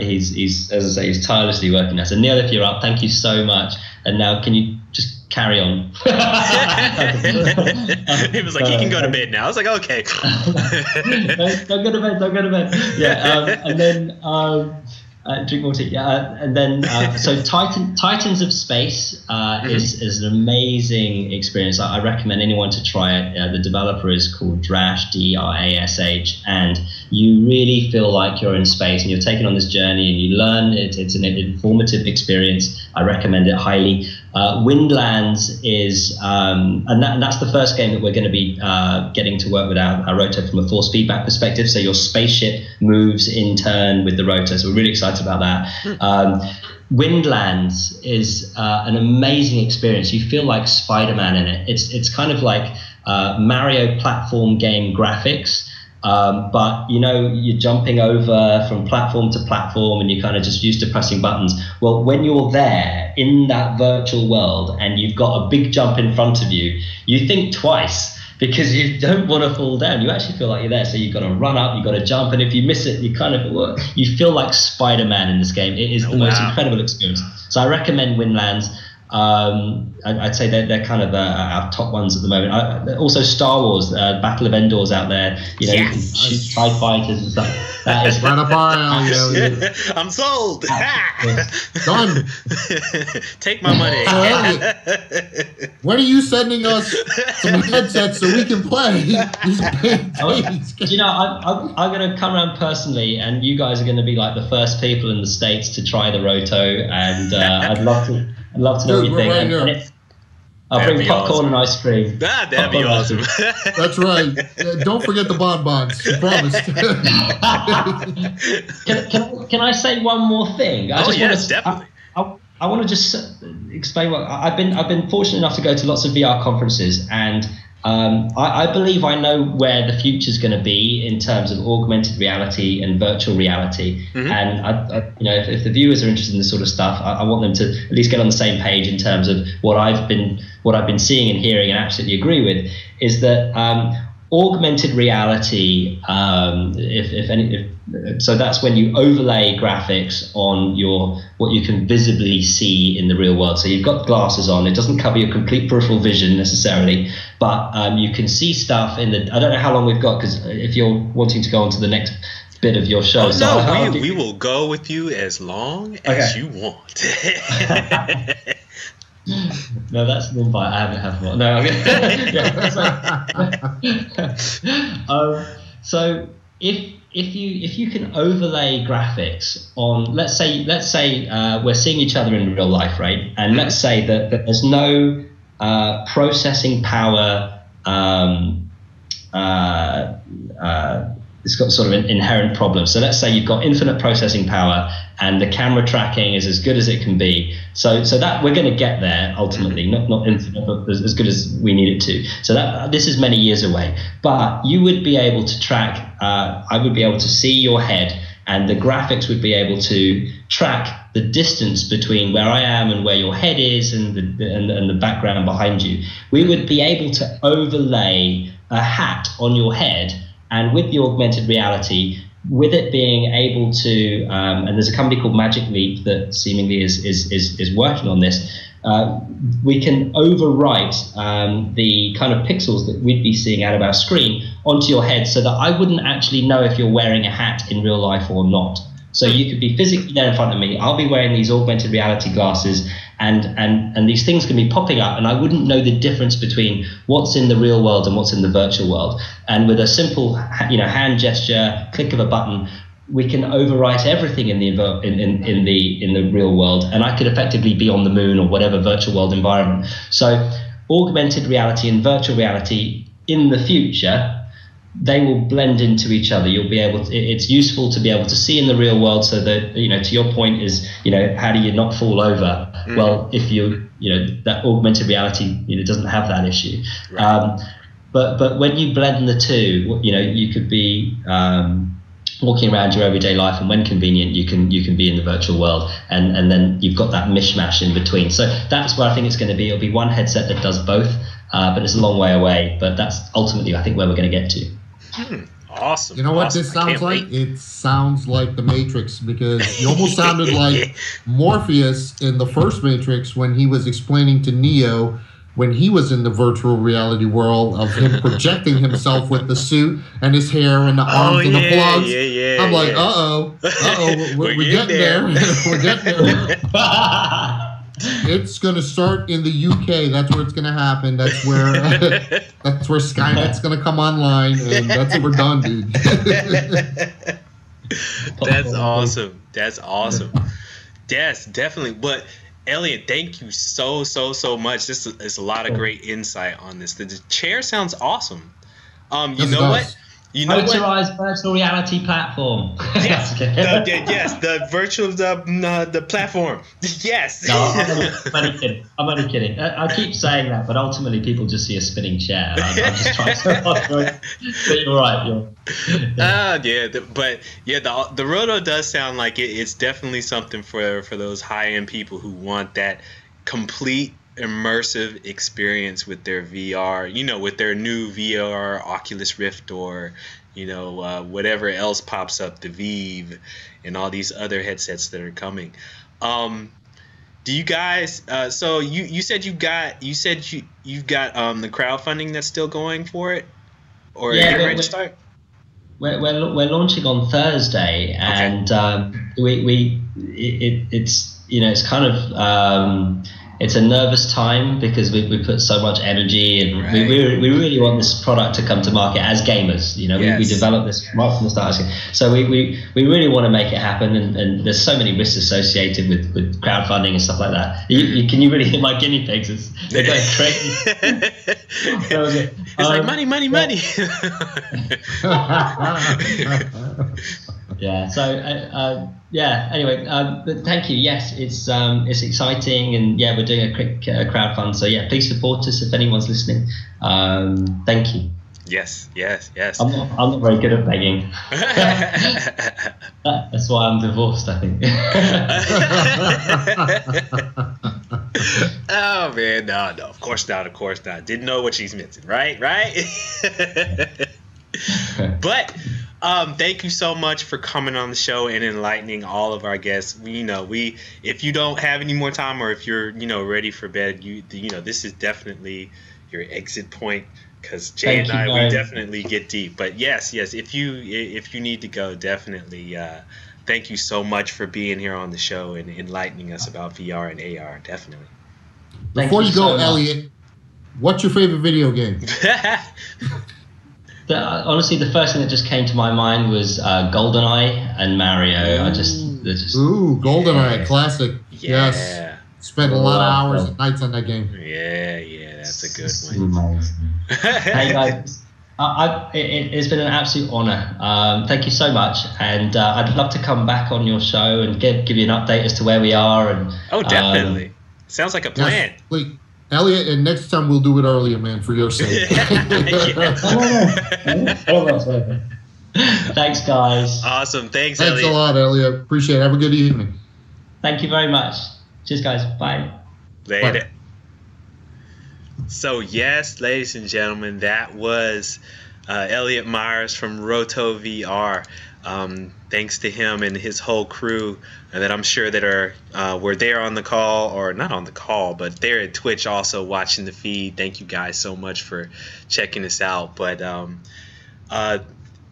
he's as I say, he's tirelessly working now. So Neil, if you're up, thank you so much. And now, can you just carry on? He was like, he can go to bed now. I was like, okay. Don't go to bed. Yeah, and then drink more tea. Yeah, and then so Titans of Space is an amazing experience. I recommend anyone to try it. The developer is called Drash, Drash, and you really feel like you're in space and you're taken on this journey and you learn. It's an informative experience. I recommend it highly. Windlands is, and that's the first game that we're going to be getting to work with our Roto from a force feedback perspective. So your spaceship moves in turn with the Roto. So we're really excited about that. Windlands is an amazing experience. You feel like Spider-Man in it. It's kind of like Mario platform game graphics. But you're jumping over from platform to platform and you're kind of just used to pressing buttons. Well, when you're there in that virtual world and you've got a big jump in front of you, you think twice because you don't want to fall down. You actually feel like you're there, so you've got to run up, you've got to jump, and if you miss it, you feel like Spider-Man in this game. It is the most incredible experience. So I recommend Windlands. I'd say they're kind of our top ones at the moment. Also, Star Wars, Battle of Endor's out there. You can shoot TIE fighters and stuff. That is right up our alley. I'm sold. Done. Take my money. When are you sending us some headsets so we can play these big games? I'm going to come around personally, and you guys are going to be like the first people in the States to try the Roto, and I'd love to know what you think. I'll bring popcorn and ice cream. That'd be awesome. That's right. Don't forget the bonbons. You promised. Can I say one more thing? Definitely. I want to just explain what I've been fortunate enough to go to lots of VR conferences, and I believe I know where the future is going to be in terms of augmented reality and virtual reality. And if the viewers are interested in this sort of stuff, I want them to at least get on the same page in terms of what I've been seeing and hearing, and absolutely agree with is that augmented reality. So that's when you overlay graphics on what you can visibly see in the real world. So you've got glasses on. It doesn't cover your complete peripheral vision necessarily, but you can see stuff in the. I don't know how long we've got, because if you're wanting to go on to the next bit of your show, we will go with you as long as you want. No, that's an invite. I haven't had one. No, so if you can overlay graphics on, let's say we're seeing each other in real life, right? And let's say that there's no processing power. It's got sort of an inherent problem. So let's say you've got infinite processing power and the camera tracking is as good as it can be. So that we're going to get there ultimately, not infinite, but as good as we need it to. So this is many years away. But you would be able to track. I would be able to see your head, and the graphics would be able to track the distance between where I am and where your head is, and the background behind you. We would be able to overlay a hat on your head. And with the augmented reality, with it being able to, and there's a company called Magic Leap that seemingly is working on this, we can overwrite the kind of pixels that we'd be seeing out of our screen onto your head, so that I wouldn't actually know if you're wearing a hat in real life or not. So you could be physically there in front of me, I'll be wearing these augmented reality glasses, and these things can be popping up, and I wouldn't know the difference between what's in the real world and what's in the virtual world. And with a simple, hand gesture, click of a button, we can overwrite everything in the real world, and I could effectively be on the moon or whatever virtual world environment. So augmented reality and virtual reality in the future, they will blend into each other. You'll be able to, it's useful to be able to see in the real world, so that, to your point is, how do you not fall over? Well, if that augmented reality, doesn't have that issue. Right. But when you blend the two, you could be walking around your everyday life, and when convenient, you can be in the virtual world, and then you've got that mishmash in between. So that's where I think it's going to be. It'll be one headset that does both, but it's a long way away. But that's ultimately, I think, where we're going to get to. Awesome. You know what this sounds like? It sounds like the Matrix, because you almost sounded like Morpheus in the first Matrix when he was explaining to Neo when he was in the virtual reality world of him projecting himself with the suit and his hair and the arms and the plugs. I'm like, we're getting there. We're getting there. It's going to start in the UK. That's where it's going to happen. That's where Skynet's going to come online, and that's it. We're done, dude. That's awesome. That's awesome. Yes, definitely. But Elliott, thank you so much. This is a lot of great insight on this. The chair sounds awesome. You know what? Motorized virtual reality platform. Yes, the virtual the platform. Yes. No, I'm only kidding. I keep saying that, but ultimately people just see a spinning chair. I'm just trying so hard. But you're right. The Roto does sound like it's definitely something for those high-end people who want that complete immersive experience with their VR, with their new VR Oculus Rift, or whatever else pops up, the Vive and all these other headsets that are coming. Do you guys so you said you've got the crowdfunding that's still going for it, or getting ready to start? We're launching on Thursday, and it's kind of it's a nervous time, because we put so much energy, and right. we really want this product to come to market as gamers. We developed this right from the start. So we really want to make it happen, and there's so many risks associated with crowdfunding and stuff like that. Can you really hit my guinea pigs? They're going crazy. It's like money. Yeah. So Anyway, but thank you. Yes, it's exciting, and we're doing a quick crowdfund. So please support us if anyone's listening. Thank you. Yes. I'm not very good at begging. That's why I'm divorced, I think. Oh man, no, of course not. Didn't know what she's missing, right? But thank you so much for coming on the show and enlightening all of our guests. If you don't have any more time, or if you're ready for bed, this is definitely your exit point, because Jay and I, we definitely get deep. But yes, if you need to go, definitely. Thank you so much for being here on the show and enlightening us about VR and AR. Definitely. Before you go, Elliott, what's your favorite video game? Honestly, the first thing that just came to my mind was GoldenEye and Mario. Ooh, GoldenEye, classic. Yeah. Yes. Spent a lot of hours and nights on that game. Yeah, that's a good one. Hey guys, it's been an absolute honor. Thank you so much, and I'd love to come back on your show and give you an update as to where we are. And definitely. Sounds like a plan. Yes, Elliott, and next time we'll do it earlier, man, for your sake. Thanks, guys. Awesome. Thanks, Elliott. Thanks a lot, Elliott. Appreciate it. Have a good evening. Thank you very much. Cheers, guys. Bye. Later. Bye. So, yes, ladies and gentlemen, that was Elliott Myers from Roto VR. Thanks to him and his whole crew that I'm sure that were there on the call, or not on the call, but they're at Twitch also watching the feed. Thank you guys so much for checking us out. But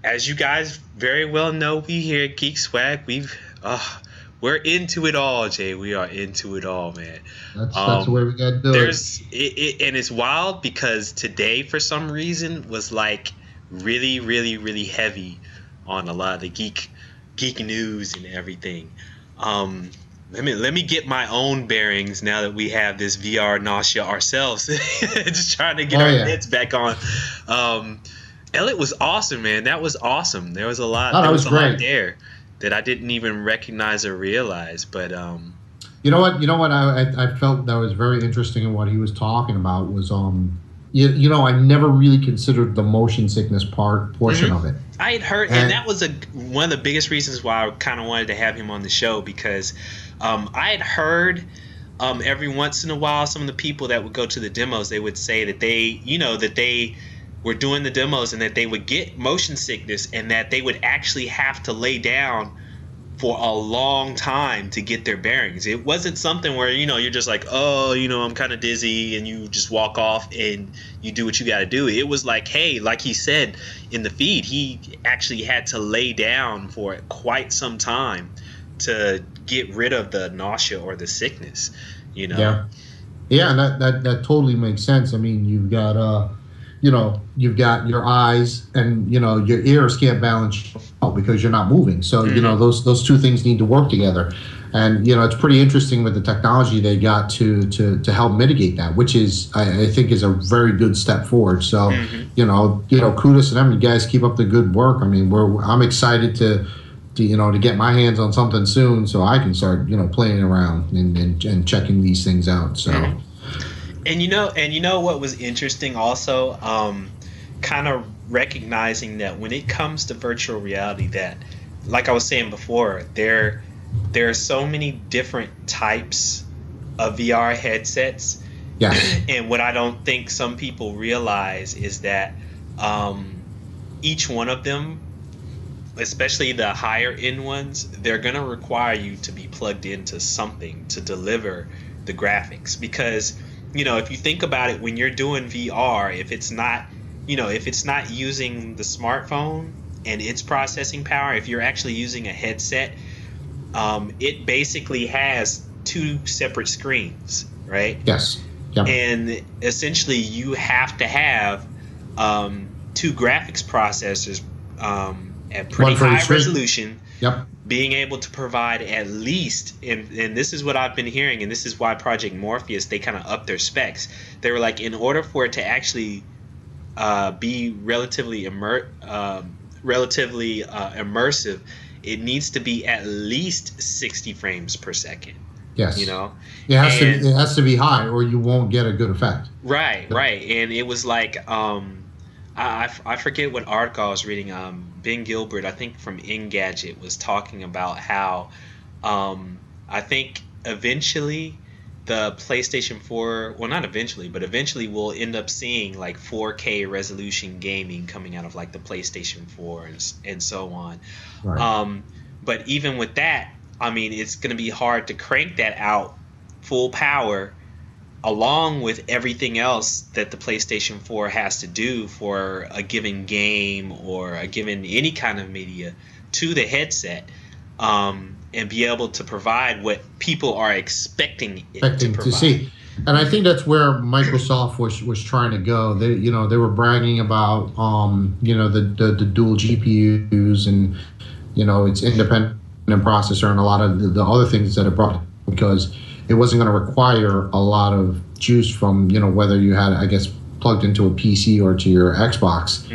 as you guys very well know, we here at Geekswagg, we're into it all, Jay. We are into it all, man. That's the way we got to do it. And it's wild because today, for some reason, was like really, really, really heavy on a lot of the geek news and everything. Let me get my own bearings now that we have this VR nausea ourselves. Just trying to get our heads back on. Elliott was awesome, man. That was awesome. There was a lot. There was a lot there that I didn't even recognize or realize. But you know what I felt that was very interesting in what he was talking about was you know, I never really considered the motion sickness portion of it. I had heard, and that was one of the biggest reasons why I kind of wanted to have him on the show, because I had heard every once in a while some of the people that would go to the demos, they would say that they were doing the demos and that they would get motion sickness and that they would actually have to lay down for a long time to get their bearings. It wasn't something where, you're just like, oh, I'm kind of dizzy, and you just walk off and you do what you got to do. It was like, hey, like he said in the feed, he actually had to lay down for quite some time to get rid of the nausea or the sickness, Yeah, and that totally makes sense. I mean, you've got you've got your eyes and, your ears can't balance out because you're not moving. So, those two things need to work together. And, it's pretty interesting with the technology they got to help mitigate that, which is, I think, is a very good step forward. So, kudos to them. You guys keep up the good work. I mean, I'm excited to get my hands on something soon so I can start, playing around and checking these things out. So. And you know what was interesting also, kind of recognizing that when it comes to virtual reality, that, like I was saying before, there are so many different types of VR headsets. Yeah. And what I don't think some people realize is that each one of them, especially the higher end ones, they're going to require you to be plugged into something to deliver the graphics, because if you think about it, when you're doing VR, if it's not using the smartphone and its processing power, if you're actually using a headset, it basically has two separate screens, right? Yes. Yep. And essentially you have to have two graphics processors at pretty high resolution. Yep. Being able to provide at least, and this is what I've been hearing, and this is why Project Morpheus, they kind of upped their specs. They were like, in order for it to actually be relatively immersive, it needs to be at least 60 frames per second. Yes. It has to be high, or you won't get a good effect. Right. And it was like, I forget what article I was reading. Ben Gilbert, I think from Engadget, was talking about how I think eventually the PlayStation 4, well, not eventually, but eventually we'll end up seeing like 4K resolution gaming coming out of like the PlayStation 4 and so on. Right. But even with that, I mean, it's going to be hard to crank that out full power along with everything else that the PlayStation 4 has to do for a given game or a given any kind of media to the headset, and be able to provide what people are expecting it to provide. To see. And I think that's where Microsoft was trying to go. They were bragging about the dual GPUs and its independent processor and a lot of the other things that it brought, because it wasn't going to require a lot of juice from whether you had, I guess, plugged into a PC or to your Xbox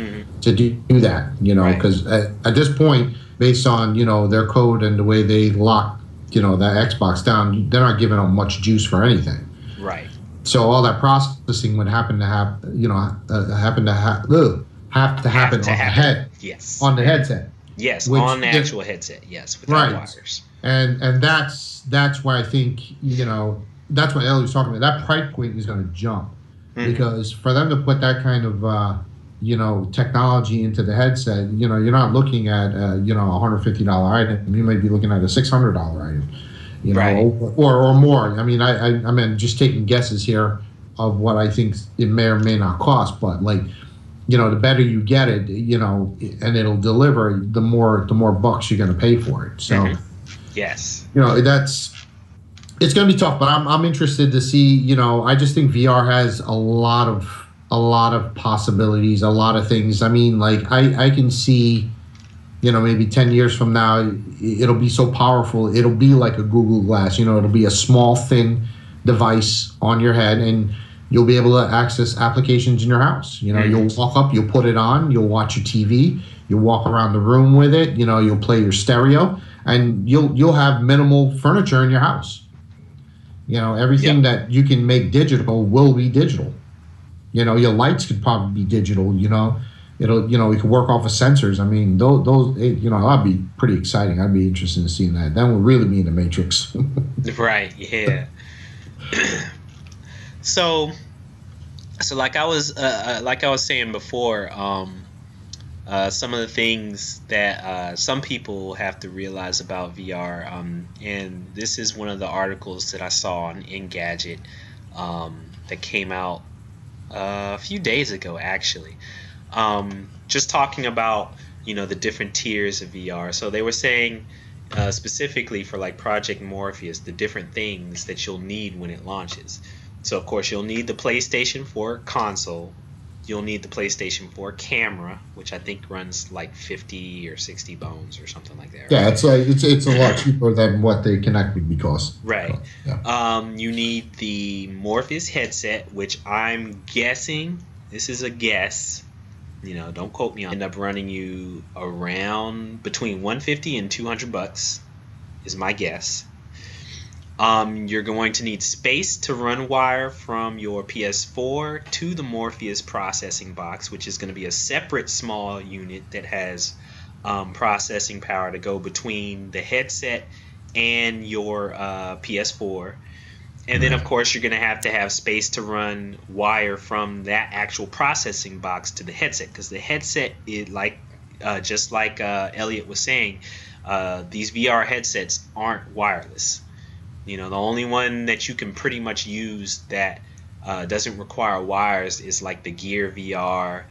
to do that. Because at this point, based on their code and the way they lock that Xbox down, they're not giving them much juice for anything. Right. So all that processing would happen to have happen to happen on the head. Yes. On the headset. Yes, on the actual headset. Yes, without wires. And that's why I think that's what Elliott was talking about. That price point is going to jump because for them to put that kind of technology into the headset, you're not looking at a $150 item. You might be looking at a $600 item. Or more. I mean, I mean, just taking guesses here of what I think it may or may not cost, but the better you get it, and it'll deliver, the more bucks you're going to pay for it. So, yes, it's going to be tough, but I'm interested to see. I just think VR has a lot of possibilities, a lot of things. I mean, I can see. Maybe 10 years from now, it'll be so powerful. It'll be like a Google Glass. It'll be a small, thin device on your head, and you'll be able to access applications in your house. You'll walk up, you'll put it on, you'll watch your TV, you'll walk around the room with it. You'll play your stereo, and you'll have minimal furniture in your house. Everything that you can make digital will be digital. Your lights could probably be digital. It'll, it can work off of sensors. I mean, those that'd be pretty exciting. I'd be interested in seeing that. That would really be in the Matrix. Right. Yeah. So like I was saying before, some of the things that some people have to realize about VR, and this is one of the articles that I saw on Engadget that came out a few days ago, actually. Just talking about the different tiers of VR. So they were saying specifically for like Project Morpheus, the different things that you'll need when it launches. So of course you'll need the PlayStation 4 console. You'll need the PlayStation 4 camera, which I think runs like 50 or 60 bones or something like that. Right? Yeah, it's a lot cheaper than what they connected because. Right. Yeah. You need the Morpheus headset, which I'm guessing, this is a guess, don't quote me on it, end up running you around between $150 and $200 is my guess. You're going to need space to run wire from your PS4 to the Morpheus processing box, which is going to be a separate small unit that has processing power to go between the headset and your PS4. And then, of course, you're going to have space to run wire from that actual processing box to the headset, because the headset is just like Elliott was saying, these VR headsets aren't wireless. The only one that you can pretty much use that doesn't require wires is like the Gear VR,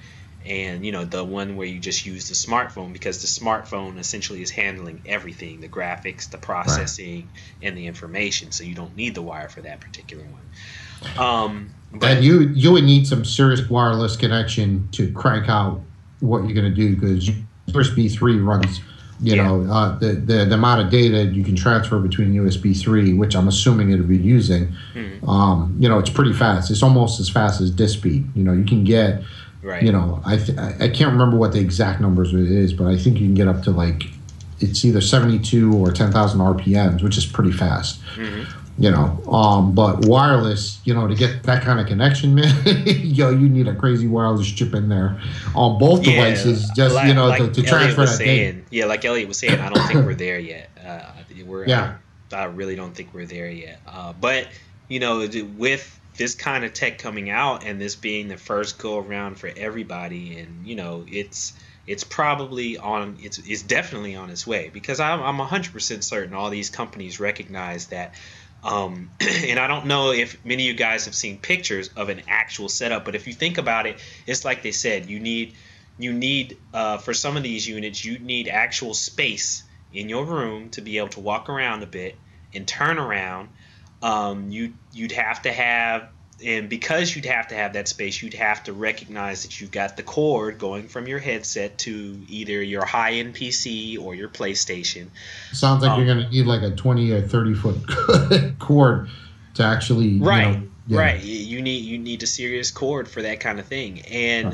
and the one where you just use the smartphone, because the smartphone essentially is handling everything, the graphics, the processing, and the information, so you don't need the wire for that particular one. But you would need some serious wireless connection to crank out what you're going to do, because USB 3 runs the amount of data you can transfer between USB 3, which I'm assuming it'll be using, it's pretty fast. It's almost as fast as disk speed. You can get, I can't remember what the exact numbers it is, but I think you can get up to it's either 72 or 10,000 RPMs, which is pretty fast. But wireless, to get that kind of connection, man, you need a crazy wireless chip in there on both devices, just to transfer that data. Yeah, like Elliott was saying, I don't think we're there yet. I really don't think we're there yet. But with this kind of tech coming out and this being the first go around for everybody, and it's probably on, it's definitely on its way, because I'm 100% certain all these companies recognize that. And I don't know if many of you guys have seen pictures of an actual setup, but if you think about it, it's like they said, you need for some of these units, you need actual space in your room to be able to walk around a bit and turn around. you'd have to have, and because you'd have to have that space, you'd have to recognize that you've got the cord going from your headset to either your high-end PC or your PlayStation. Sounds like you're going to need like a 20 or 30-foot cord to actually, right. You know, yeah. Right. You need a serious cord for that kind of thing. And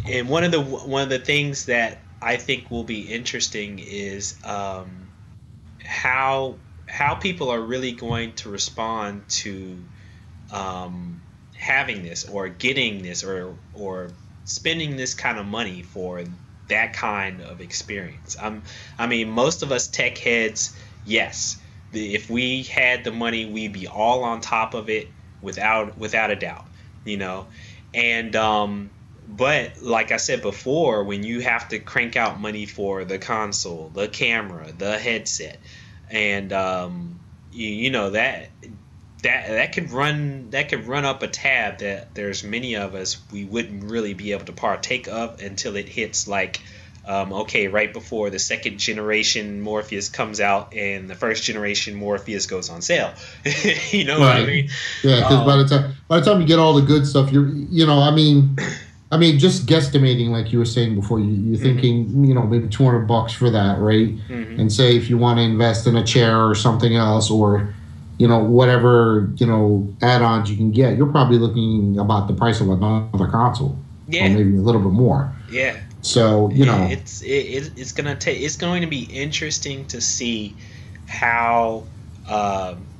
and one of the things that I think will be interesting is how people are really going to respond to having this or getting this or spending this kind of money for that kind of experience. I mean, most of us tech heads, yes, if we had the money, we'd be all on top of it without a doubt, you know. And but like I said before, when you have to crank out money for the console, the camera, the headset, and you know that could run up a tab that there's many of us we wouldn't really be able to partake of until it hits like right before the second generation Morpheus comes out and the first generation Morpheus goes on sale. You know what I mean? Yeah, because by the time you get all the good stuff, I mean, just guesstimating, like you were saying before, you're thinking, maybe $200 for that, right? Mm-hmm. And say if you want to invest in a chair or something else, or whatever add-ons you can get, you're probably looking about the price of another console, or maybe a little bit more. Yeah. So it's going to be interesting to see how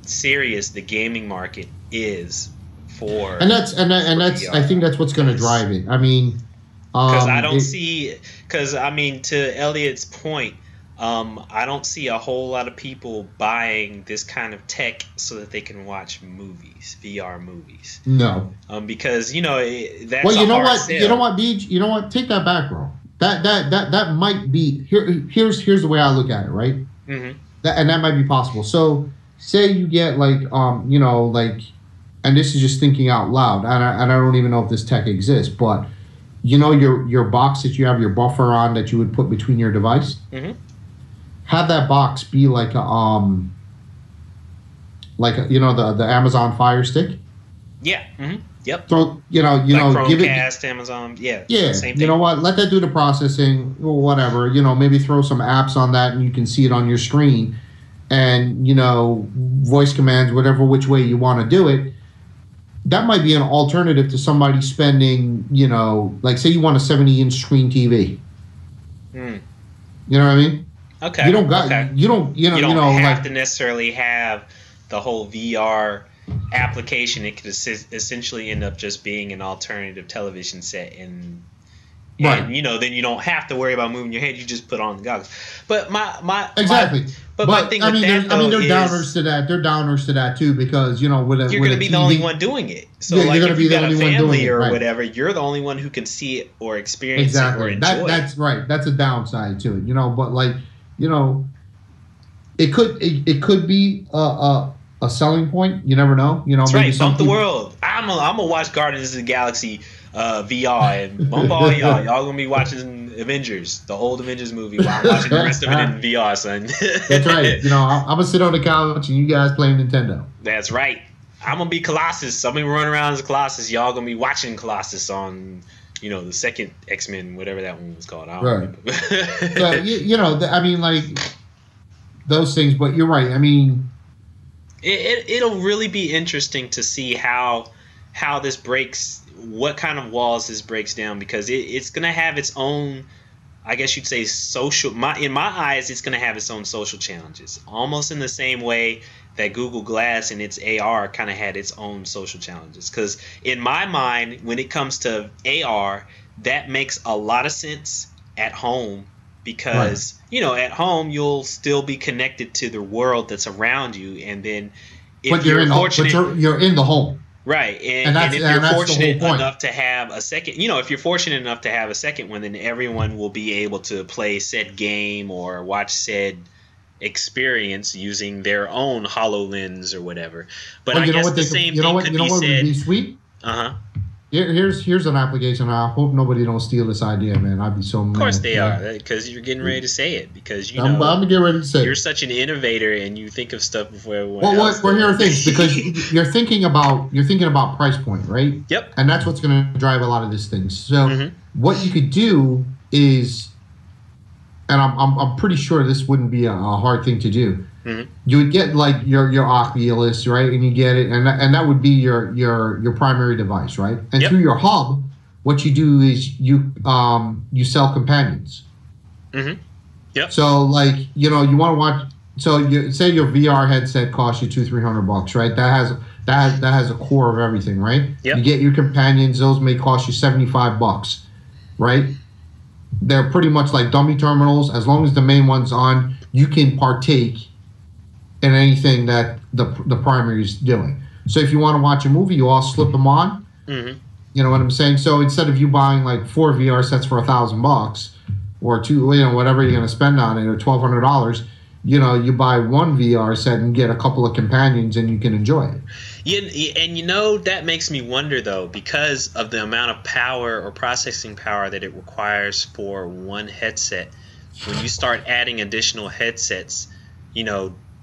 serious the gaming market is for. And that's I think that's what's going to drive it. I mean, because to Elliott's point, I don't see a whole lot of people buying this kind of tech so that they can watch movies, VR movies. No. Because that's well, you know what, sale. Beej, take that back, bro. That might be here's the way I look at it, right? Mm-hmm. That might be possible. So say you get and this is just thinking out loud, and I don't even know if this tech exists, but your box that you have your buffer on that you would put between your device. Mm-hmm. Have that box be like the Amazon Fire Stick. Yeah. Mm-hmm. Yep. So like give it Chromecast, Amazon. Yeah. Same thing. You know what? Let that do the processing or whatever. Maybe throw some apps on that and you can see it on your screen, and voice commands, whatever which way you want to do it. That might be an alternative to somebody spending, like say you want a 70-inch screen TV. You know what I mean? Okay. You don't have to necessarily have the whole VR application. It could essentially end up just being an alternative television set, and then you don't have to worry about moving your head. You just put on the goggles. But my thing with they're downers to that. They're downers to that too, because you're going to be the only one doing it. So like if you got a family or whatever, you're the only one who can see it or experience it or enjoy it. That's right. That's a downside to it. But like. It could be a selling point. You never know. That's right. Bump the world. I'm gonna watch Guardians of the Galaxy VR and bump all y'all. Y'all gonna be watching Avengers, the old Avengers movie, while I'm watching the rest of it in VR, son. That's right. I'm gonna sit on the couch and you guys playing Nintendo. That's right. I'm gonna be Colossus. I'm gonna run around as Colossus. Y'all gonna be watching Colossus on. The second X-Men, whatever that one was called. I don't remember. So, those things, but you're right. I mean, it'll really be interesting to see how this breaks, what kind of walls this breaks down, because it's going to have its own, I guess you'd say, social. In my eyes, it's going to have its own social challenges, almost in the same way that Google Glass and its AR kind of had its own social challenges. Because in my mind, when it comes to AR, that makes a lot of sense at home, because at home you'll still be connected to the world that's around you, and then if you're fortunate, you're in the home, right? And if you're fortunate enough to have a second, if you're fortunate enough to have a second one, then everyone will be able to play said game or watch said experience using their own HoloLens or whatever. But I guess the same thing could be said. Would be sweet? Here's an application. I hope nobody don't steal this idea, man. I'd be so mad. Of course they are, because you're getting ready to say it. Because I'm gonna get ready to say you're such an innovator and you think of stuff before everyone else. Well, here are things, because you're thinking about price point, right? Yep. And that's what's going to drive a lot of these things. So what you could do is, and I'm pretty sure this wouldn't be a hard thing to do. You would get like your Oculus, right? And you get it, and that would be your primary device, right? And through your hub, what you do is you sell companions. Yep. So like, you want to watch. So you say your VR headset costs you $200-300, right? That has a core of everything, right? Yep. You get your companions; those may cost you $75, right? They're pretty much like dummy terminals. As long as the main one's on, you can partake in anything that the primary is doing. So if you want to watch a movie, you all slip them on. You know what I'm saying? So instead of you buying like 4 VR sets for $1,000 or 2, whatever you're going to spend on it, or $1,200, you buy 1 VR set and get a couple of companions and you can enjoy it. Yeah, and that makes me wonder though, because of the amount of power or processing power that it requires for one headset. When you start adding additional headsets,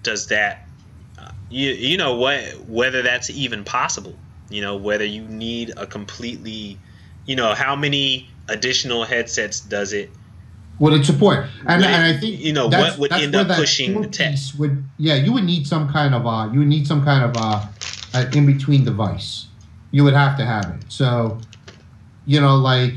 does that, whether that's even possible? Whether you need a completely, how many additional headsets does it? Would it support? And I think what would end up pushing the tech? You would need some kind of an in between device. You would have to have it. So, like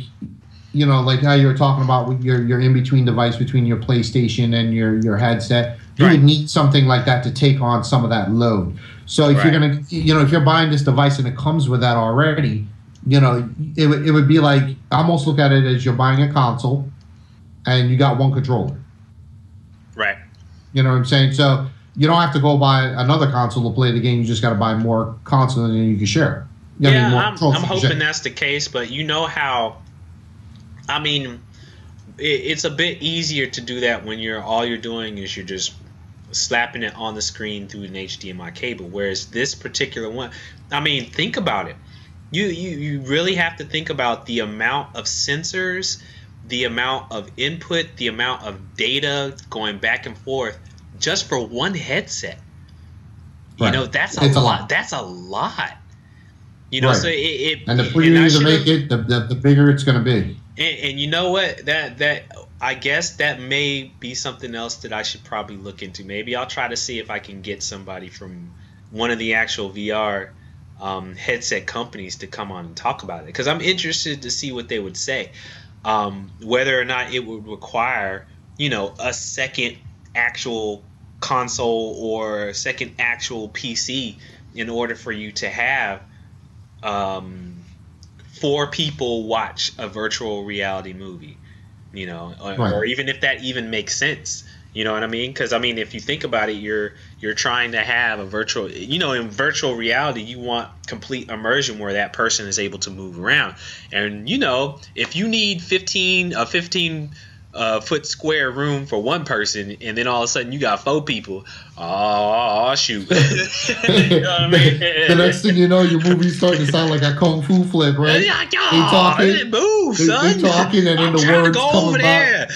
how you were talking about with your in between device between your PlayStation and your headset. You would need something like that to take on some of that load. So if you're gonna, if you're buying this device and it comes with that already, it would be like, almost look at it as you're buying a console, and you got one controller. Right. You know what I'm saying? So you don't have to go buy another console to play the game. You just got to buy more consoles and you can share. I'm hoping that's the case, but how. It's a bit easier to do that when all you're doing is you're just slapping it on the screen through an HDMI cable. Whereas this particular one, think about it. You really have to think about the amount of sensors, the amount of input, the amount of data going back and forth just for one headset. That's a lot. That's a lot. So and the bigger you make it, the bigger it's going to be. And you know what? That I guess that may be something else that I should probably look into. Maybe I'll try to see if I can get somebody from one of the actual VR headset companies to come on and talk about it, because I'm interested to see what they would say, whether or not it would require a second actual console or a second actual PC in order for you to have 4 people watch a virtual reality movie, or even if that even makes sense. You know what I mean? Because if you think about it, you're trying to have a virtual, in virtual reality, you want complete immersion where that person is able to move around. And if you need 15 foot square room for one person, and then all of a sudden you got 4 people, shoot. You know what I mean? The next thing you know, your movie's starting to sound like a kung fu flick, right? They talking, move, son. They talking, and then the words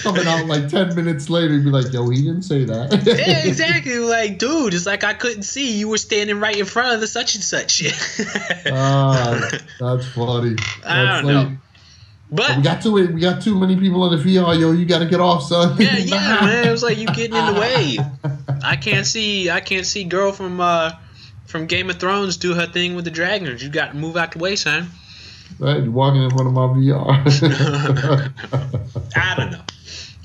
coming out like 10 minutes later, you'd be like, yo, he didn't say that. Yeah, exactly. Like, dude, it's like I couldn't see. You were standing right in front of the such and such. That's funny. I don't know. But we got too many people in the VR, yo. You got to get off, son. Yeah, man. It was like you getting in the way. I can't see girl from Game of Thrones do her thing with the dragons. You got to move out the way, son. Right, you're walking in front of my VR. I don't know,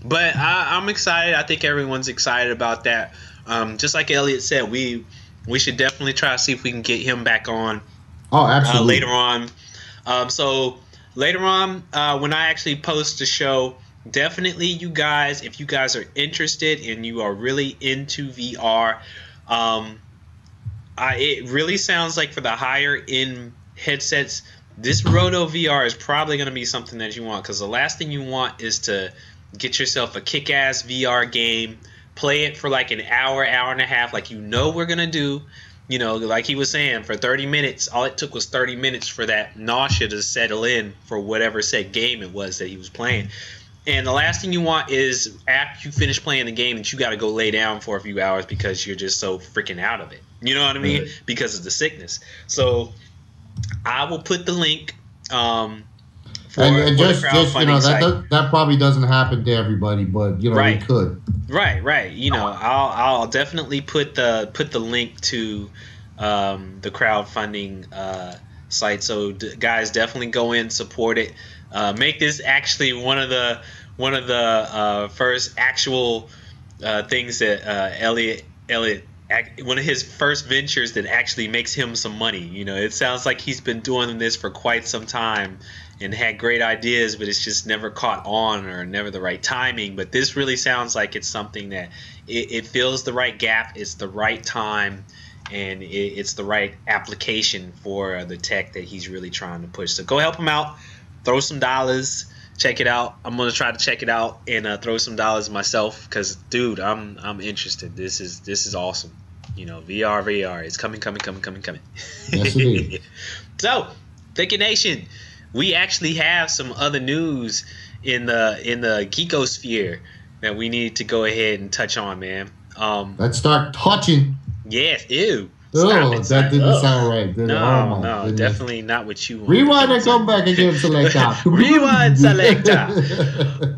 but I'm excited. I think everyone's excited about that. Just like Elliott said, we should definitely try to see if we can get him back on. Oh, absolutely. Later on. So later on, when I actually post the show, definitely you guys, if you guys are interested and you are really into VR, it really sounds like for the higher end headsets, this Roto VR is probably going to be something that you want, because the last thing you want is to get yourself a kick-ass VR game, play it for like an hour, hour and a half like we're going to do, You know, like he was saying, for 30 minutes, all it took was 30 minutes for that nausea to settle in for whatever said game it was that he was playing. And the last thing you want is after you finish playing the game that you got to go lay down for a few hours because you're just so freaking out of it. You know what I mean? Right. Because of the sickness. So I will put the link for And the just crowdfunding site. that probably doesn't happen to everybody, but Right. it could. Right. You know, I'll definitely put the link to the crowdfunding site. So guys, definitely go in, support it. Make this actually one of the first actual things that Elliott one of his first ventures that actually makes him some money. You know, it sounds like he's been doing this for quite some time and had great ideas, but it's just never caught on or never the right timing. But this really sounds like it's something that it fills the right gap. It's the right time, and it's the right application for the tech that he's really trying to push. So go help him out. Throw some dollars. Check it out. I'm gonna try to check it out and throw some dollars myself because, dude, I'm interested. This is awesome. You know, VR. It's coming. Yes, it is. So, Thicket Nation, we actually have some other news in the geekosphere that we need to go ahead and touch on, man. Let's start touching. Yes. Ew. Oh, that didn't sound right. Did it? No, Oh, my goodness. definitely not what you want. Rewind and come back again, selector. Rewind, selector.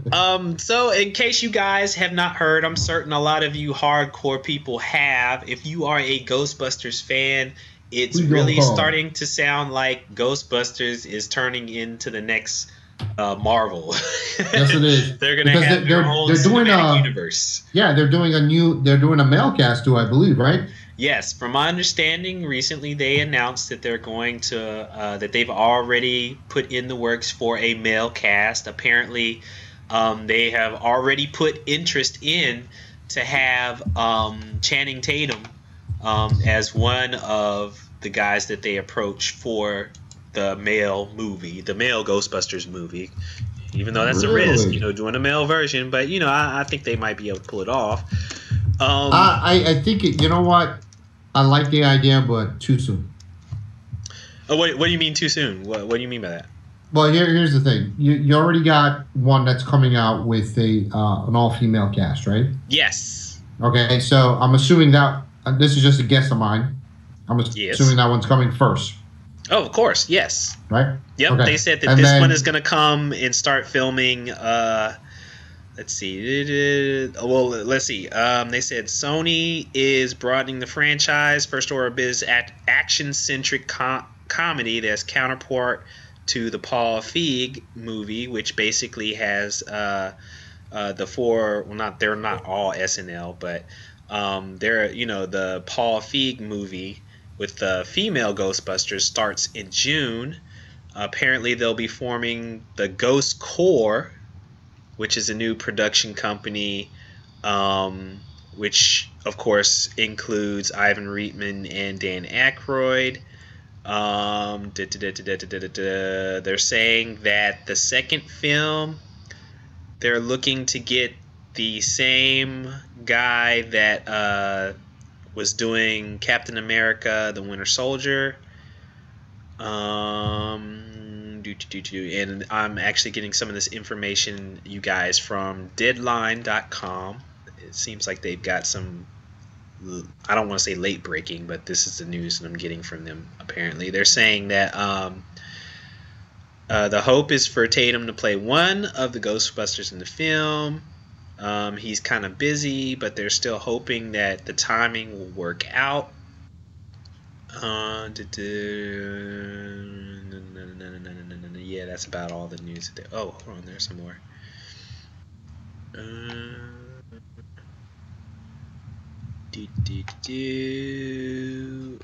So in case you guys have not heard, I'm certain a lot of you hardcore people have. If you are a Ghostbusters fan, it's really starting to sound like Ghostbusters is turning into the next Marvel. Yes, it is. They're gonna have their own cinematic universe. Yeah, they're doing a mail cast too, I believe, right? Yes, from my understanding, recently they announced that they're going to that they've already put in the works for a male cast. Apparently, they have already put interest in to have Channing Tatum as one of the guys that they approach for the male Ghostbusters movie. Even though that's a risk, doing a male version, but I think they might be able to pull it off. I think you know what? I like the idea, but too soon. Oh, what do you mean too soon? What do you mean by that? Well, here's the thing. You already got one that's coming out with an all-female cast, right? Yes. Okay, so I'm assuming that this is just a guess of mine. I'm assuming that one's coming first. Oh, of course, yes. Right? Yep, okay. They said that this one is going to come and start filming. Let's see. Well, let's see. They said Sony is broadening the franchise. First Order Biz action-centric comedy that's counterpart to the Paul Feig movie, which basically has the four. Well, they're not all SNL, but they're the Paul Feig movie with the female Ghostbusters starts in June. Apparently, they'll be forming the Ghost Corps, which is a new production company, which, of course, includes Ivan Reitman and Dan Aykroyd. They're saying that the second film, they're looking to get the same guy that was doing Captain America, the Winter Soldier. And I'm actually getting some of this information, you guys, from Deadline.com. It seems like they've got some, I don't want to say late breaking, but this is the news that I'm getting from them. Apparently, they're saying that the hope is for Tatum to play one of the Ghostbusters in the film. He's kind of busy, but they're still hoping that the timing will work out. Yeah, that's about all the news. Oh, hold on, there's some more.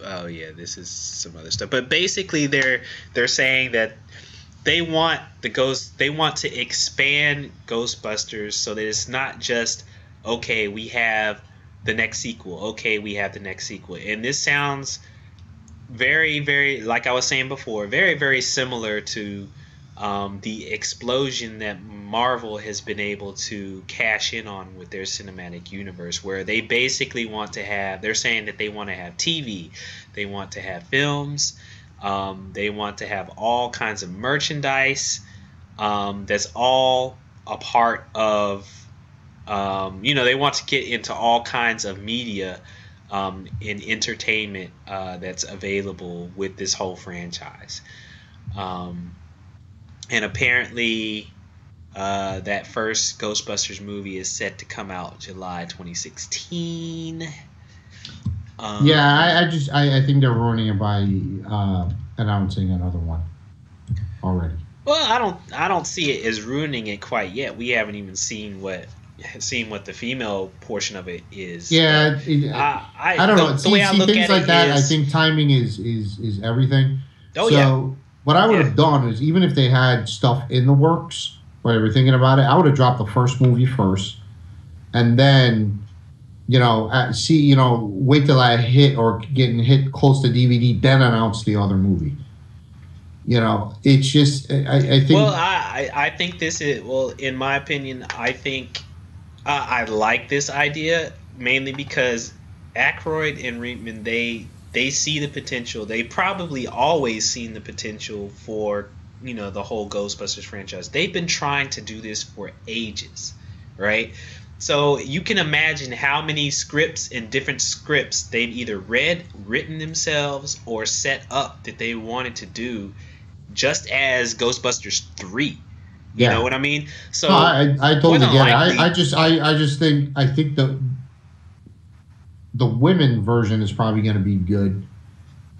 Oh yeah, this is some other stuff. But basically, they're saying that they want to expand Ghostbusters so that it's not just okay, we have the next sequel. And this sounds very, very, like I was saying before, very, very similar to the explosion that Marvel has been able to cash in on with their cinematic universe, where they basically want to have, they're saying that they want to have TV, they want to have films, they want to have all kinds of merchandise, that's all a part of, they want to get into all kinds of media in entertainment that's available with this whole franchise. And apparently, that first Ghostbusters movie is set to come out July 2016. Yeah, I think they're ruining it by announcing another one already. Well, I don't see it as ruining it quite yet. We haven't even seen what the female portion of it is. Yeah, I don't know. The way I look things at like it that, is, I think timing is everything. Oh, so, yeah. What I would have done is, even if they had stuff in the works where they were thinking about it, I would have dropped the first movie first, and then, wait till I hit or getting hit close to DVD, then announce the other movie. It's just I think. Well, I think this is, in my opinion, I think I like this idea mainly because Aykroyd and Reitman, they see the potential. They probably always seen the potential for, the whole Ghostbusters franchise. They've been trying to do this for ages, right? So you can imagine how many scripts and different scripts they've either written themselves, or set up that they wanted to do, just as Ghostbusters 3. You know what I mean? So no, I totally get it. I think the women version is probably going to be good.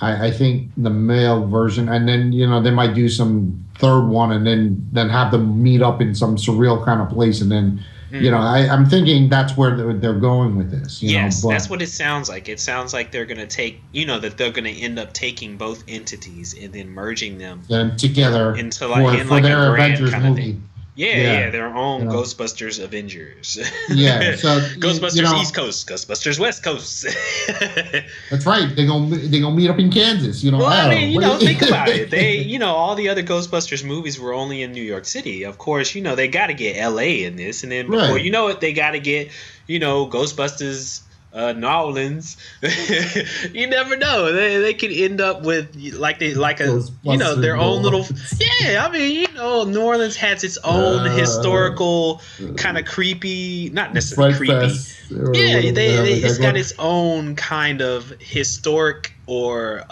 I think the male version, and then they might do some third one, and then have them meet up in some surreal kind of place, and then I'm thinking that's where they're going with this. Yes, that's what it sounds like. It sounds like they're going to take, that they're going to end up taking both entities and then merging them together into for their Avengers kind of movie. thing. Yeah, their own Ghostbusters Avengers. Yeah, so Ghostbusters East Coast, Ghostbusters West Coast. That's right. They gonna meet up in Kansas. Well, I mean, think about it. They, all the other Ghostbusters movies were only in New York City. Of course, they got to get L.A. in this, and then before you know it, they got to get, Ghostbusters. New Orleans. You never know. They could end up with their own little. Yeah, I mean, New Orleans has its own historical kind of creepy, not necessarily creepy. Yeah, it's got its own kind of historic or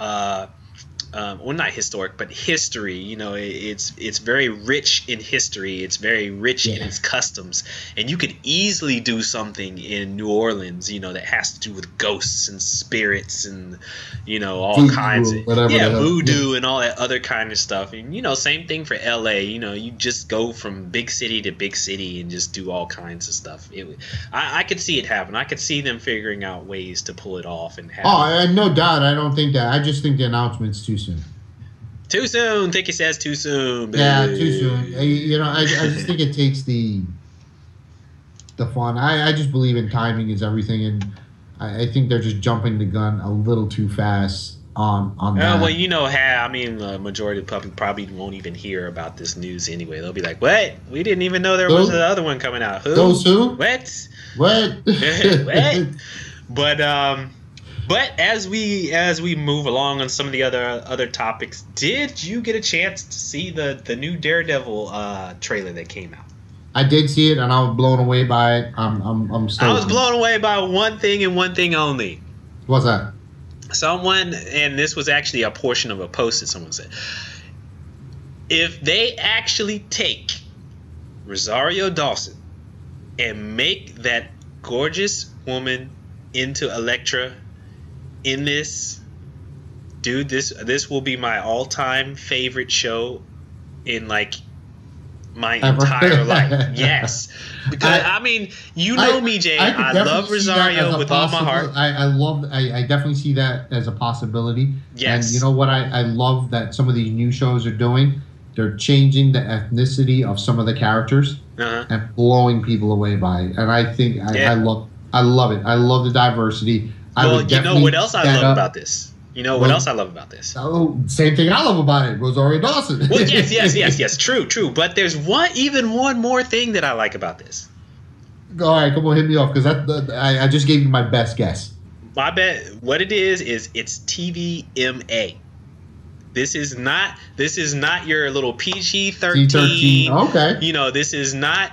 well, not historic, but history. It's very rich in history. It's very rich in its customs, and you could easily do something in New Orleans, that has to do with ghosts and spirits and all voodoo, kinds of voodoo and all that other kind of stuff. And same thing for LA. You just go from big city to big city and just do all kinds of stuff. I could see it happen. I could see them figuring out ways to pull it off and have. Oh, no doubt. I don't think that. I just think the announcement's too soon. Too soon. Think it says too soon. Baby. Yeah, too soon. I just think it takes the fun. I just believe in timing is everything, and I think they're just jumping the gun a little too fast on that. Well, the majority of the public probably won't even hear about this news anyway. They'll be like, "What? We didn't even know there was another one coming out. Who? Those who? What? What? What?" But as we move along on some of the other topics, did you get a chance to see the new Daredevil trailer that came out? I did see it, and I was blown away by it. I'm stoked. I was blown away by one thing and one thing only. What's that? Someone, and this was actually a portion of a post that someone said, if they actually take Rosario Dawson and make that gorgeous woman into Elektra in this, dude, this will be my all-time favorite show in my entire life. Yes, because me, Jay. I love Rosario with all my heart. I definitely see that as a possibility. Yes, and you know what? I love that some of these new shows are doing. They're changing the ethnicity of some of the characters and blowing people away by it. And I think I love it. I love the diversity. Well, what else I love about this? You know what else I love about this? Oh, same thing I love about it, Rosario Dawson. Well, yes. True. But there's one more thing that I like about this. All right, come on, hit me off, because I just gave you my best guess. My bet, what it is it's TVMA. This is not your little PG-13. Okay. This is not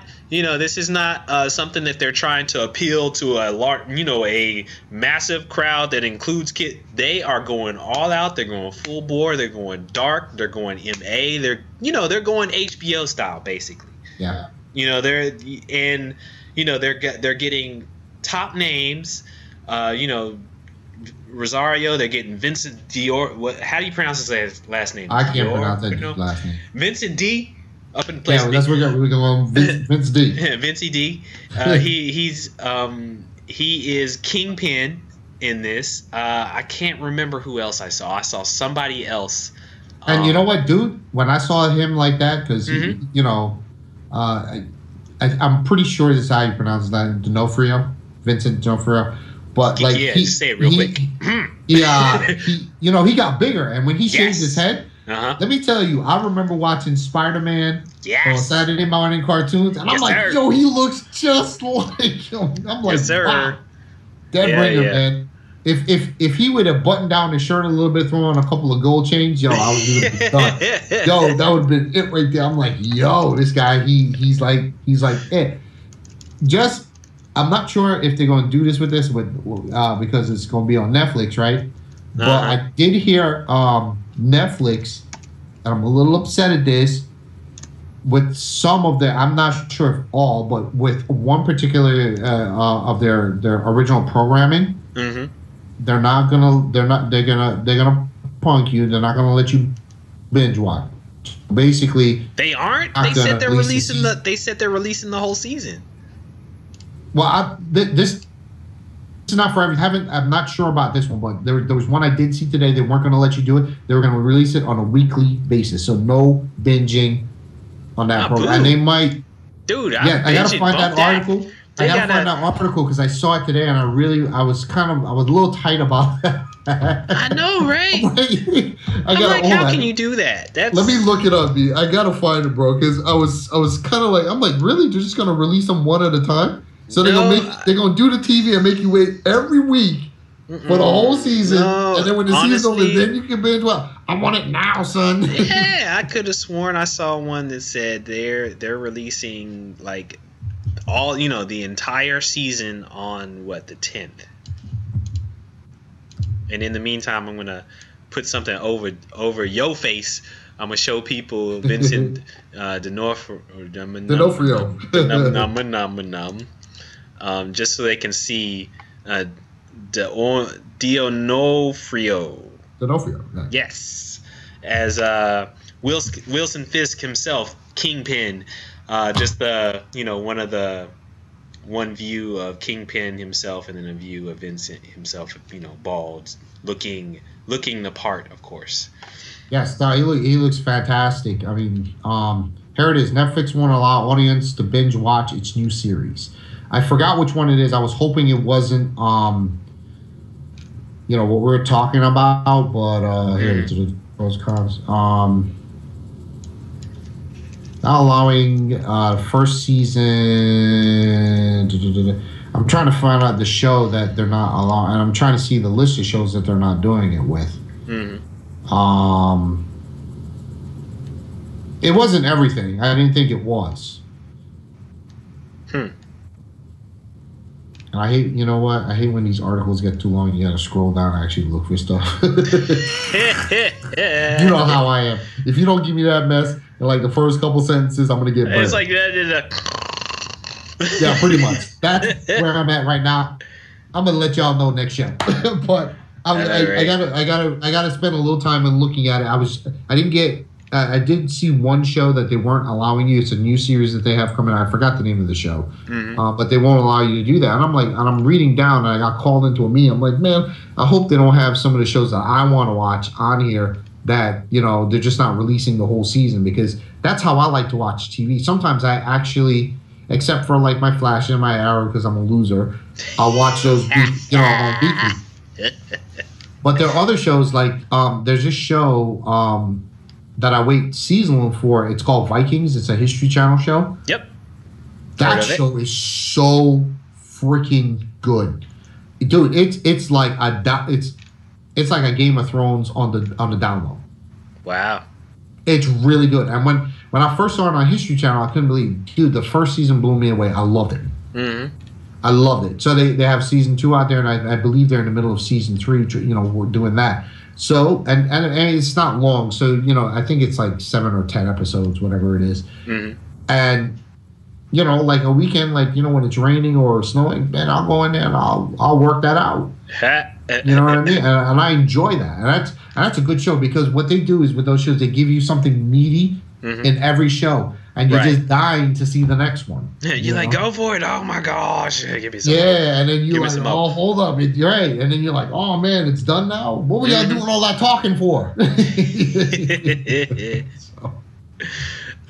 something that they're trying to appeal to a massive crowd that includes kids. They are going all out. They're going full bore. They're going dark. They're going MA. They're going HBO style basically. Yeah. They're getting top names. Rosario, they're getting Vincent Dior. How do you pronounce his last name? I can't pronounce that last name. Vincent D. Up in place. Yeah, that's where we're going. Vince D. Vincey D. He is Kingpin in this. I can't remember who else I saw. I saw somebody else. And you know what, dude? When I saw him like that, because I'm pretty sure this is how you pronounce that, D'Onofrio, Vincent D'Onofrio. But like, just say it real quick. He got bigger, and when he shaved his head, let me tell you, I remember watching Spider-Man on Saturday morning cartoons, and I'm like, yo, he looks just like him. I'm like, wow, Dead Ringer, man. If he would have buttoned down his shirt a little bit, thrown on a couple of gold chains, I would have been done. Yo, that would have been it right there. I'm like, yo, this guy, he's like it. Just, I'm not sure if they're going to do this with this, because it's going to be on Netflix, right? But I did hear Netflix, and I'm a little upset at this, with some of I'm not sure if all, but with one particular of their original programming, they're gonna punk you. They're not gonna let you binge watch. Basically, they aren't. They said they're releasing the whole season. Well, this is not for everything. I'm not sure about this one, but there was one I did see today. They weren't going to let you do it. They were going to release it on a weekly basis, so no binging on that program. And they might, dude. I gotta find that article. I gotta find that article because I saw it today, and I was a little tight about that. I know, right? How can you do that? Let me look it up, B. I gotta find it, bro, because I was kind of like, I'm like, really? They're just gonna release them one at a time? So they're gonna do the TV and make you wait every week for the whole season, and then when the season's over, then you can binge. Well, I want it now, son. Yeah, I could have sworn I saw one that said they're releasing like all the entire season on the 10th. And in the meantime, I'm gonna put something over your face. I'm gonna show people Vincent D'Onofrio. Just so they can see D'Onofrio. Right. Yes, as Wilson Fisk himself, Kingpin. Just one view of Kingpin himself, and then a view of Vincent himself, bald, looking the part, of course. Yes, no, he looks fantastic. I mean, here it is. Netflix won't allow audience to binge watch its new series. I forgot which one it is. I was hoping it wasn't, what we're talking about, but here to the pros cons. Not allowing first season. I'm trying to find out the show that they're not allowing, and I'm trying to see the list of shows that they're not doing it with. It wasn't everything. I didn't think it was. And I hate, I hate when these articles get too long. You gotta scroll down and actually look for stuff. You know how I am. If you don't give me that mess in like the first couple sentences, I'm gonna get burned. It's like that. Yeah, pretty much. That's where I'm at right now. I'm gonna let y'all know next show. But I gotta spend a little time in looking at it. I did see one show that they weren't allowing you. It's a new series that they have coming out. I forgot the name of the show, but they won't allow you to do that. And I'm reading down, and I got called into a meeting. I'm like, man, I hope they don't have some of the shows that I want to watch on here that they're just not releasing the whole season, because that's how I like to watch TV. Sometimes I actually, except for like my Flash and my Arrow, because I'm a loser, I'll watch those on weekly. But there are other shows like there's this show that I wait season one for. It's called Vikings. It's a History Channel show. Yep. That show is so freaking good, dude. It's like it's like a Game of Thrones on the down low. Wow. It's really good. And when I first saw it on History Channel, I couldn't believe, dude, the first season blew me away. I loved it. Mm-hmm. I loved it. So they have season 2 out there, and I believe they're in the middle of season 3. You know, we're doing that. So and it's not long. So you know, I think it's like 7 or 10 episodes, whatever it is. Mm-hmm. And you know, like a weekend, like you know, when it's raining or snowing, man, I'll go in there and I'll work that out. You know what I mean? And I enjoy that. And that's a good show, because what they do is with those shows, they give you something meaty in every show, and you're just dying to see the next one. Yeah, you're like, go for it. Oh my gosh. Give me some. Yeah, and then you're like, oh, hold up. You're right. And then you're like, oh man, it's done now? What were y'all doing all that talking for?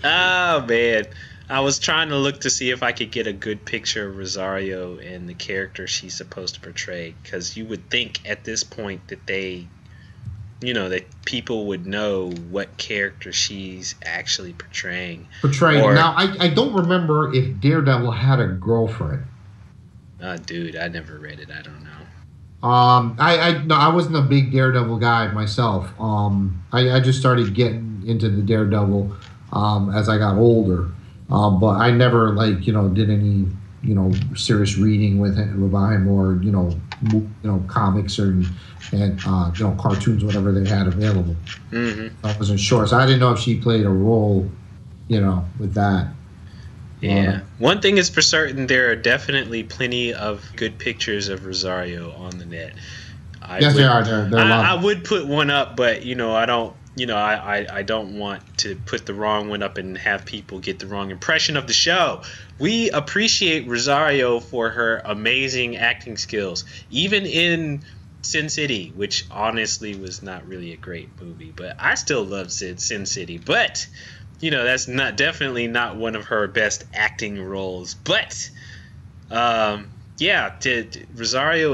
Oh man. I was trying to look to see if I could get a good picture of Rosario and the character she's supposed to portray, because you would think at this point that that people would know what character she's actually portraying. Now, I don't remember if Daredevil had a girlfriend. Dude, I never read it. I don't know. I wasn't a big Daredevil guy myself. I just started getting into the Daredevil as I got older. But I never did any serious reading with him about him, or comics and cartoons, whatever they had available. Mm-hmm. I wasn't sure, so I didn't know if she played a role with that. Yeah. One thing is for certain, there are definitely plenty of good pictures of Rosario on the net. There are. There are a lot. I would put one up, but I don't. I don't want to put the wrong one up and have people get the wrong impression of the show. We appreciate Rosario for her amazing acting skills, even in Sin City, which honestly was not really a great movie, but I still love Sin City. But that's definitely not one of her best acting roles. But Rosario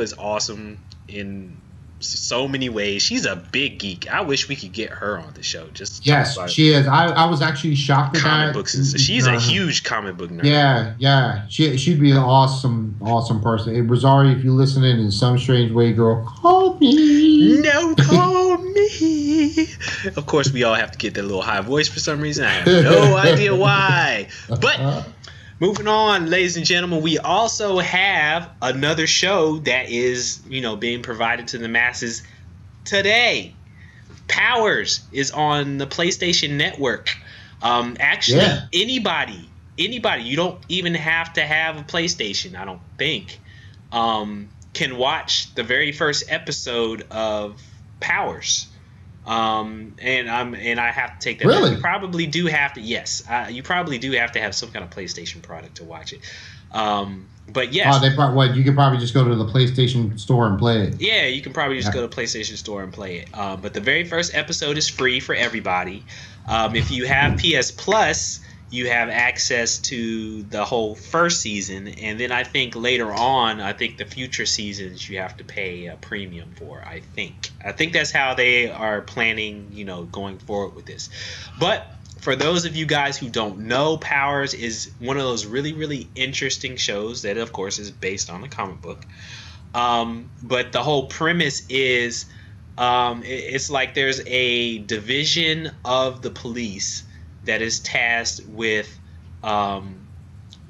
is awesome in so many ways. She's a big geek. I wish we could get her on the show. Yes, she is. I was actually shocked at comic that. books. She's a huge comic book nerd. Yeah. She'd be an awesome person. Hey, Rosario, if you're listening in some strange way, girl, call me. No, call me. Of course, we all have to get that little high voice for some reason. I have no idea why. But moving on, ladies and gentlemen, we also have another show that is, being provided to the masses today. Powers is on the PlayStation Network. Anybody, you don't even have to have a PlayStation, I don't think, can watch the very first episode of Powers. And I have to take that. Really? You probably do have to. Yes, you probably do have to have some kind of PlayStation product to watch it. But yes. You could probably just go to the PlayStation Store and play it. Yeah, you can probably just go to the PlayStation Store and play it. But the very first episode is free for everybody. If you have PS Plus, you have access to the whole first season, and then I think later on, the future seasons you have to pay a premium for. I think that's how they are planning, going forward with this. But for those of you guys who don't know, Powers is one of those really, really interesting shows that, of course, is based on a comic book. But the whole premise is, it's like there's a division of the police that is tasked with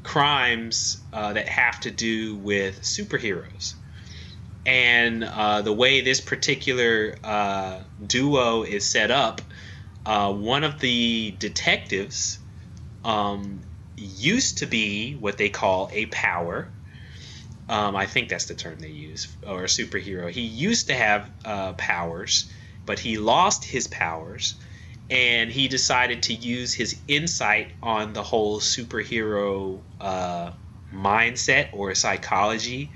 crimes that have to do with superheroes. And the way this particular duo is set up, one of the detectives used to be what they call a power. I think that's the term they use, or a superhero. He used to have powers, but he lost his powers. And he decided to use his insight on the whole superhero mindset or psychology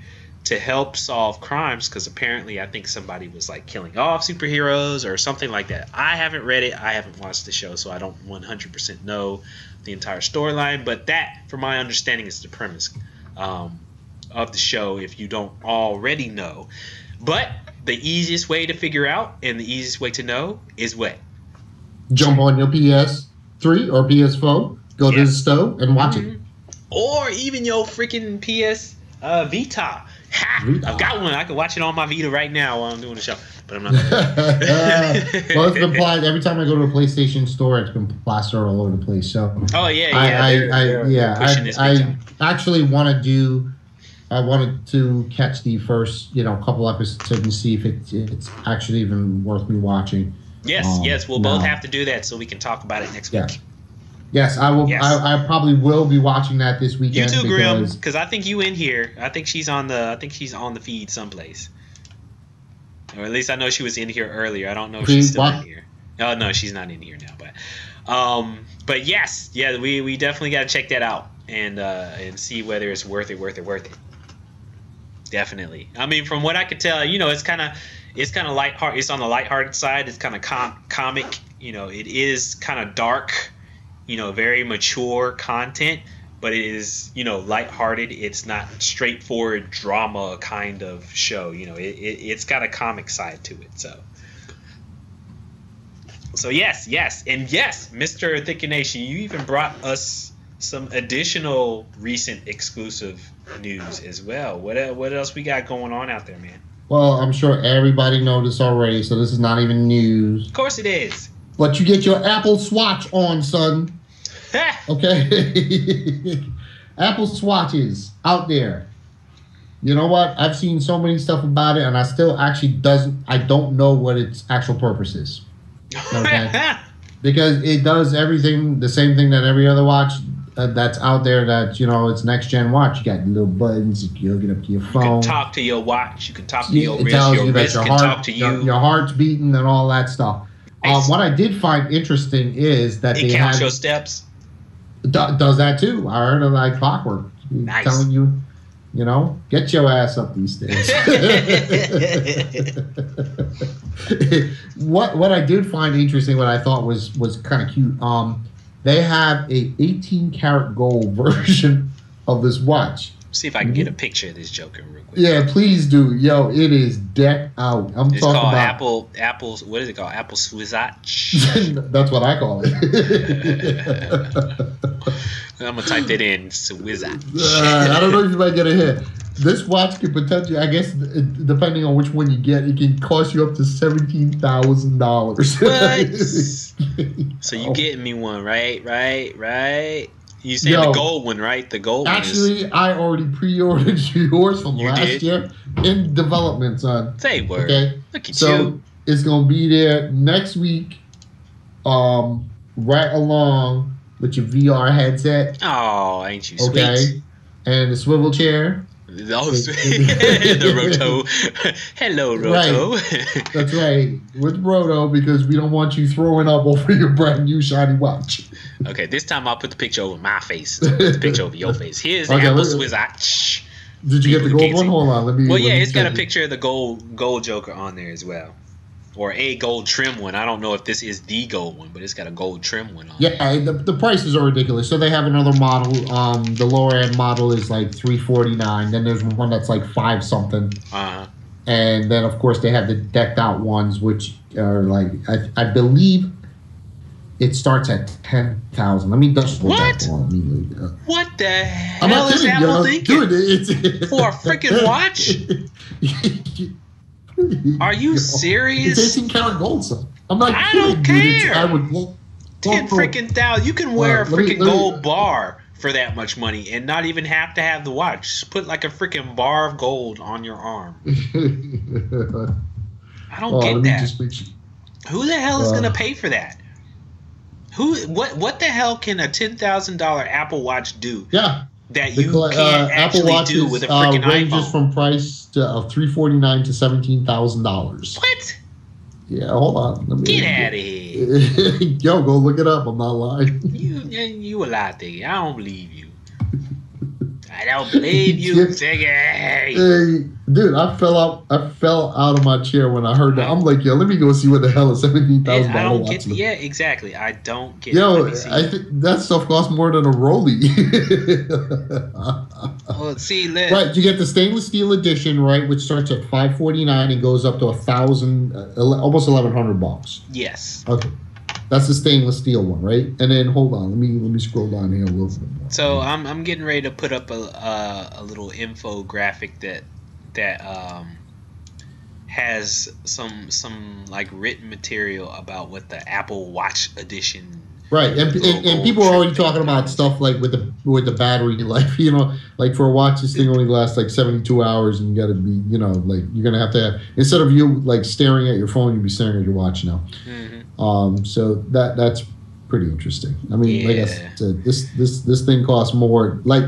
to help solve crimes, because apparently I think somebody was killing off superheroes or something like that. I haven't read it. I haven't watched the show, so I don't 100% know the entire storyline. But that, from my understanding, is the premise of the show, if you don't already know. But the easiest way to figure out and the easiest way to know is what? Jump on your PS3 or PS4, go to the store and watch it. Or even your freaking PS Vita. Ha! I've got one. I can watch it on my Vita right now while I'm doing the show. But I'm not. Well, it's been plastered. Every time I go to a PlayStation store, it's been plastered all over the place. So. Oh yeah. I actually want to I wanted to catch the first, couple episodes and see if it's actually even worth me watching. Yes, we'll both have to do that so we can talk about it next week. Yes, I will. Yes. I probably will be watching that this weekend. You too, Grim, because I think you in here. I think she's on the feed someplace, or at least I know she was in here earlier. I don't know if she's still in here. Oh no, she's not in here now. But yes, we definitely got to check that out and see whether it's worth it. Definitely. I mean, from what I could tell, it's kind of lighthearted. It's on the lighthearted side. It's kind of comic. It is kind of dark. Very mature content, but it is, lighthearted. It's not straightforward drama kind of show. It's got a comic side to it. So yes, and yes, Mr. Thicker Nation, you even brought us some additional recent exclusive news as well. What else we got going on out there, man? Well, I'm sure everybody noticed already, so this is not even news. Of course it is. But you get your Apple Swatch on, son. Okay? Apple Swatches out there. You know what? I've seen so many stuff about it, and I still actually I don't know what its actual purpose is. Okay? Because it does everything, the same thing that every other watch that's out there that, it's next-gen watch. You got little buttons. You can hook it up to your phone. You can talk to your watch. You can talk to your wrist. It tells you that your heart, your heart's beating and all that stuff. What I did find interesting is that it counts your steps. Does that too. I heard it like clockwork. Nice. Telling you, get your ass up these stairs. What I did find interesting, what I thought was kind of cute, they have a 18 karat gold version of this watch. See if I can get a picture of this joker real quick. Yeah, please do. Yo, it is decked out. It's talking called about Apple's. What is it called? Apple Swizzatch. That's what I call it. I'm gonna type that in. Swizzatch. I don't know if you might get a hit. This watch can potentially, I guess, depending on which one you get, it can cost you up to $17,000. What? So you getting me one, right? You saying the gold one, right? The gold actually, one. I already pre-ordered yours from last year in development, son. Say word. Okay. Look at so you. It's gonna be there next week, right along with your VR headset. Oh, ain't you sweet? Okay. And the swivel chair. Oh, the Roto. Hello, Roto. Right. That's right. With Roto, because we don't want you throwing up over your brand new shiny watch. Okay, this time I'll put the picture over my face. Put the picture over your face. Here's the Apple Swizzatch. Did you get the gold one? Hold on. Let me. Well, yeah, it's got a picture of the gold Joker on there as well. Or a gold trim one. I don't know if this is the gold one, but it's got a gold trim one on it. Yeah, the prices are ridiculous. So they have another model. The lower end model is like $349. Then there's one that's like $5 something. And then of course they have the decked out ones, which are like I believe it starts at $10,000. Let me just what? What the hell is Apple thinking? Dude, it's for a freaking watch? Are you serious? It's 18 karat gold, son. I'm not I kidding, don't care. I would 10 freaking thousand. You can wear a freaking gold bar for that much money and not even have to have the watch. Just put like a freaking bar of gold on your arm. I don't get that. Who the hell is gonna pay for that? What the hell can a $10,000 Apple Watch do? Yeah. That you can't actually do with a freaking ranges iPhone. From price of $349 to $17,000. What? Yeah, hold on. Get out of here. Yo, go look it up. I'm not lying. You a lie, Thiggy. I don't believe you. I don't believe you, Thiggy. Hey, dude, I fell out of my chair when I heard that. I'm like, yo, let me go see what the hell is $17,000. I don't get. Yeah, exactly. I don't get. Yo, I think that stuff costs more than a Rollie. Well, see, right. You get the stainless steel edition, right, which starts at $549 and goes up to $1,000, almost $1,100. Yes. Okay. That's the stainless steel one, right? And then hold on, let me scroll down here a little bit more. So I'm getting ready to put up a little infographic that has some like written material about what the Apple Watch edition. Right, and people are already talking about stuff like with the battery life. You know, like for a watch, this thing only lasts like 72 hours, and you got to be, you know, like you're gonna have to instead of you like staring at your phone, you'll be staring at your watch now. So that's pretty interesting. I mean, like I said, this thing costs more. Like,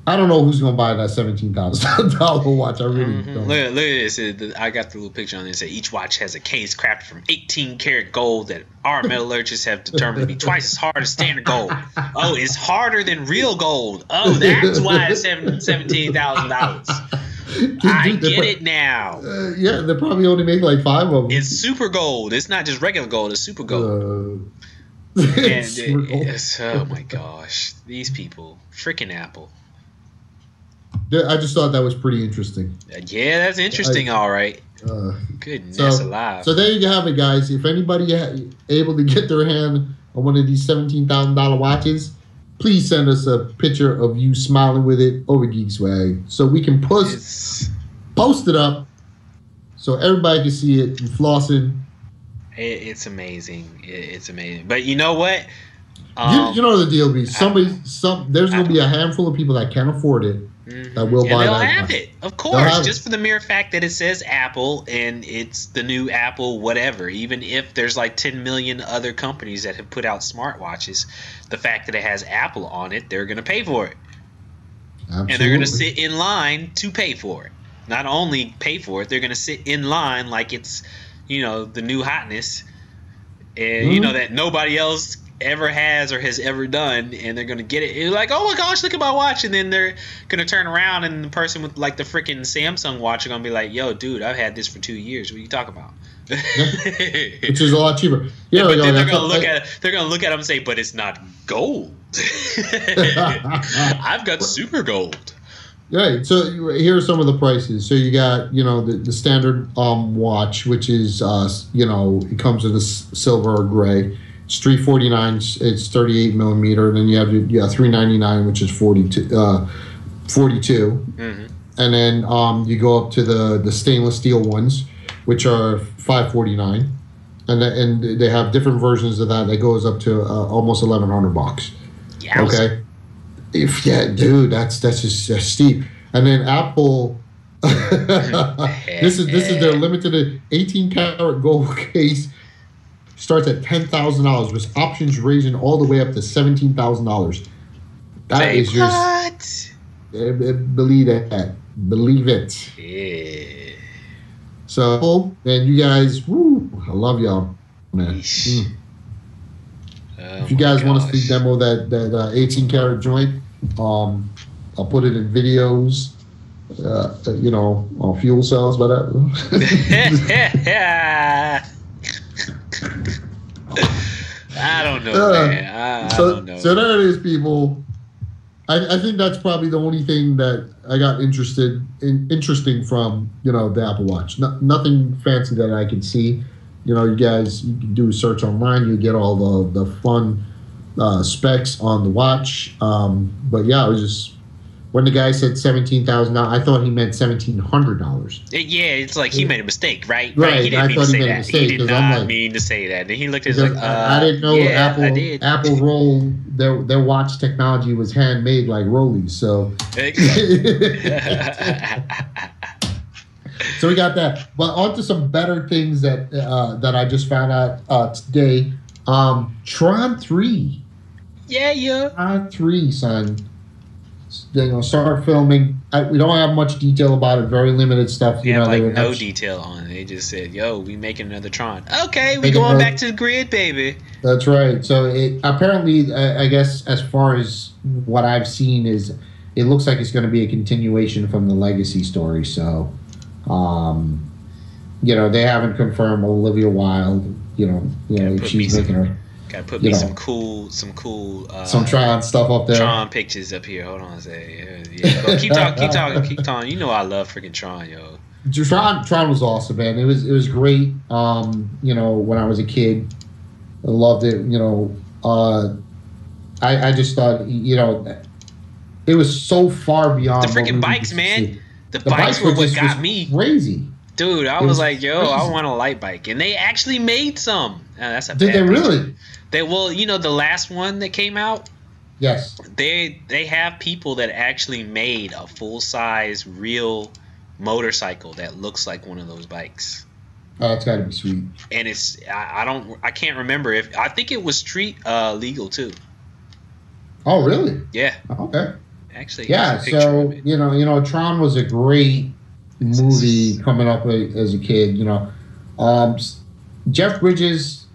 I don't know who's gonna buy that $17,000 watch. I really don't. Look at this. I got the little picture on this. Each watch has a case crafted from 18 karat gold that our metallurgists have determined to be twice as hard as standard gold. Oh, it's harder than real gold. Oh, that's why it's $17,000. I get it now. Yeah, they probably only make like 5 of them. It's super gold. It's not just regular gold. It's super gold. Oh my gosh, these people, freaking Apple. I just thought that was pretty interesting. Yeah, that's interesting. All right. Goodness alive. So there you have it, guys. If anybody able to get their hand on one of these $17,000 watches, please send us a picture of you smiling with it over Geekswagg so we can post it up so everybody can see it and flossing. It's amazing. It's amazing. But you know what? You know the deal be there's going to be a handful of people that can't afford it. That will buy they'll that have watch. it, of course, just for the mere fact that it says Apple and it's the new Apple whatever. Even if there's like 10 million other companies that have put out smartwatches, the fact that it has Apple on it, they're going to pay for it. Absolutely. And they're going to sit in line to pay for it. Not only pay for it, they're going to sit in line like it's, you know, the new hotness, and you know that nobody else ever has or has ever done, and they're gonna get it. You're like, oh my gosh, look at my watch, and then they're gonna turn around, and the person with like the freaking Samsung watch are gonna be like, yo, dude, I've had this for 2 years. What are you talking about? Which is a lot cheaper. Yeah, but then they're gonna look at it. They're gonna look at them and say, but it's not gold. I've got super gold. Right. So here are some of the prices. So you got, you know, the standard watch, which is you know, it comes in a silver or gray. It's $349. It's 38 millimeter. And then you have $399, which is 42. And then you go up to the stainless steel ones, which are $549, and they have different versions of that. That goes up to almost $1,100. Yeah. Okay. Dude, that's just steep. And then Apple, this is their limited 18 karat gold case. Starts at $10,000 with options raising all the way up to $17,000. That is just believe that. Believe it. Yeah. So, and you guys, I love y'all, man. If you guys want us to demo that 18 karat joint, I'll put it in videos. You know, on fuel cells, but I don't know, man. I don't know. So there it is, people. I think that's probably the only thing that I got interesting from, you know, the Apple Watch. Nothing fancy that I can see. You know, you can do a search online. You get all the fun specs on the watch. But yeah, it was just when the guy said $17,000, I thought he meant $1,700. Yeah, it's like he made a mistake, right? Right. He didn't mean to say that. He did not mean to say that. And he looked at it like, I didn't know Apple rolled their watch technology was handmade like Rollies. So. So we got that. Well, on to some better things that I just found out today. Tron 3. Yeah. Tron 3, son. They're going to start filming. We don't have much detail about it. Very limited stuff. You know, like no detail on it. They just said, yo, we making another Tron. Okay, we going back to the grid, baby. That's right. So it apparently, I guess, as far as what I've seen, is it looks like it's going to be a continuation from the Legacy story. So, you know, they haven't confirmed Olivia Wilde. You know, if she's making her. Gotta put me some cool some Tron stuff up there. Tron pictures up here. Hold on a second. Yeah. Go, keep talking. You know I love freaking Tron, yo. Tron was awesome, man. It was great. You know, when I was a kid, I loved it. You know, I just thought, you know, it was so far beyond the freaking bikes, man. The bikes were what got me crazy. Dude, I was like, yo, crazy. I want a light bike. And they actually made some. That's a Did they really? Well, you know, the last one that came out? Yes. They have people that actually made a full-size, real motorcycle that looks like one of those bikes. Oh, that's gotta be sweet. And it's, I can't remember if, I think it was street legal too. Oh, really? Yeah. Okay. Actually, yeah. So you know, Tron was a great movie coming up as a kid. You know, Jeff Bridges.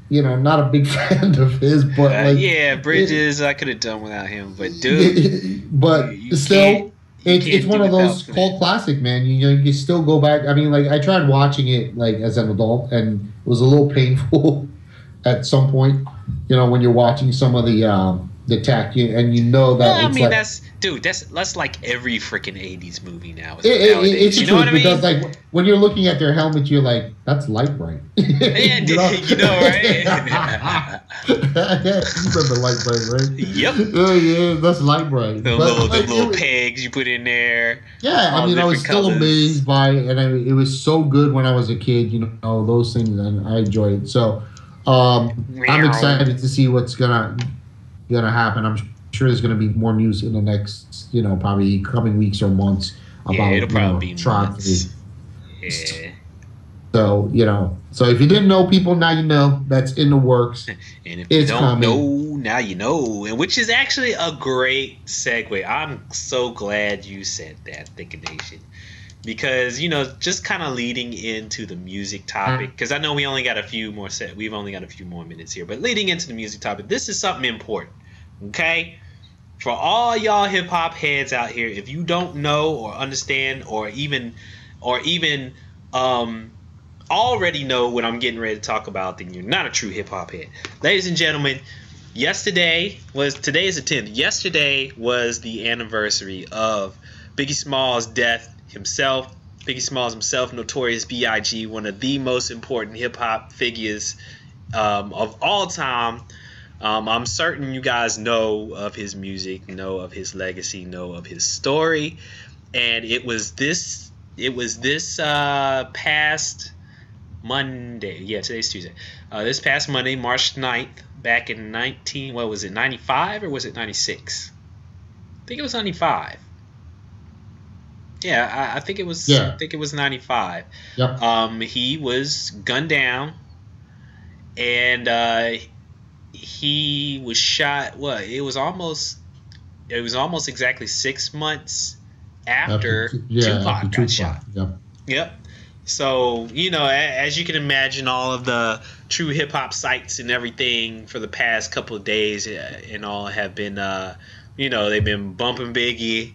You know, not a big fan of his, but like, yeah, Bridges, I could have done without him, but dude, but still, it's one of those cult classic, man. You still go back. I mean, like I tried watching it like as an adult, and it was a little painful at some point. You know, when you're watching some of the tech, and you know that. Well, I mean, like, that's like every freaking 80s movie now. It's you know what I mean? Because like when you're looking at their helmet, you're like, that's light bright. Yeah, you know, right? You remember light bright, right? Yep. Oh yeah, that's light bright. The little pegs you put in there. Yeah, I mean, I was still amazed by it, and it was so good when I was a kid. You know, those things, and I enjoyed it. So I'm excited to see what's gonna happen. I'm sure there's going to be more news in the next, you know, probably coming weeks or months about, it'll probably be Tron months. Yeah. So, you know, so if you didn't know, people, now you know. That's in the works. And if you don't know, now you know. And which is actually a great segue. I'm so glad you said that, Thinking Nation. Because, you know, just kind of leading into the music topic, because I know we've only got a few more minutes here, but leading into the music topic, this is something important, okay? For all y'all hip hop heads out here, if you don't know or understand or even already know what I'm getting ready to talk about, then you're not a true hip hop head. Ladies and gentlemen, today is the 10th. Yesterday was the anniversary of Biggie Smalls' death. Biggie Smalls himself, Notorious B.I.G., one of the most important hip-hop figures of all time. I'm certain you guys know of his music, know of his legacy, know of his story. And it was this past Monday. Yeah, today's Tuesday. This past Monday, March 9th, back in 95 or was it 96? I think it was 95. Yeah, I think it was. Yeah. I think it was 95. Yep. He was gunned down, and he was shot. What? It was almost exactly 6 months after Tupac got shot. Yep. So, you know, as you can imagine, all of the true hip hop sites and everything for the past couple of days and all have been, you know, they've been bumping Biggie.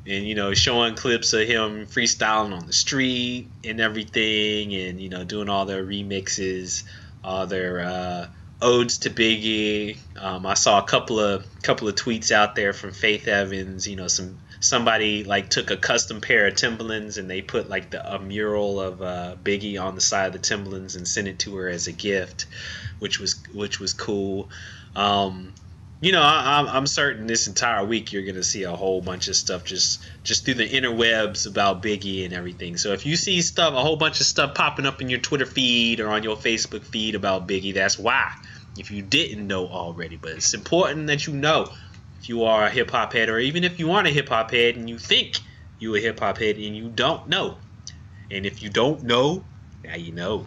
And, you know, showing clips of him freestyling on the street and everything, and, you know, doing all their remixes, all their odes to Biggie. I saw a couple of tweets out there from Faith Evans. You know, somebody like took a custom pair of Timberlands and they put like a mural of Biggie on the side of the Timberlands and sent it to her as a gift, which was cool. You know, I'm certain this entire week you're gonna see a whole bunch of stuff just through the interwebs about Biggie and everything. So if you see a whole bunch of stuff popping up in your Twitter feed or on your Facebook feed about Biggie, that's why. If you didn't know already, but it's important that you know. If you are a hip hop head, or even if you aren't a hip hop head and you think you're a hip hop head and you don't know, and if you don't know, now you know.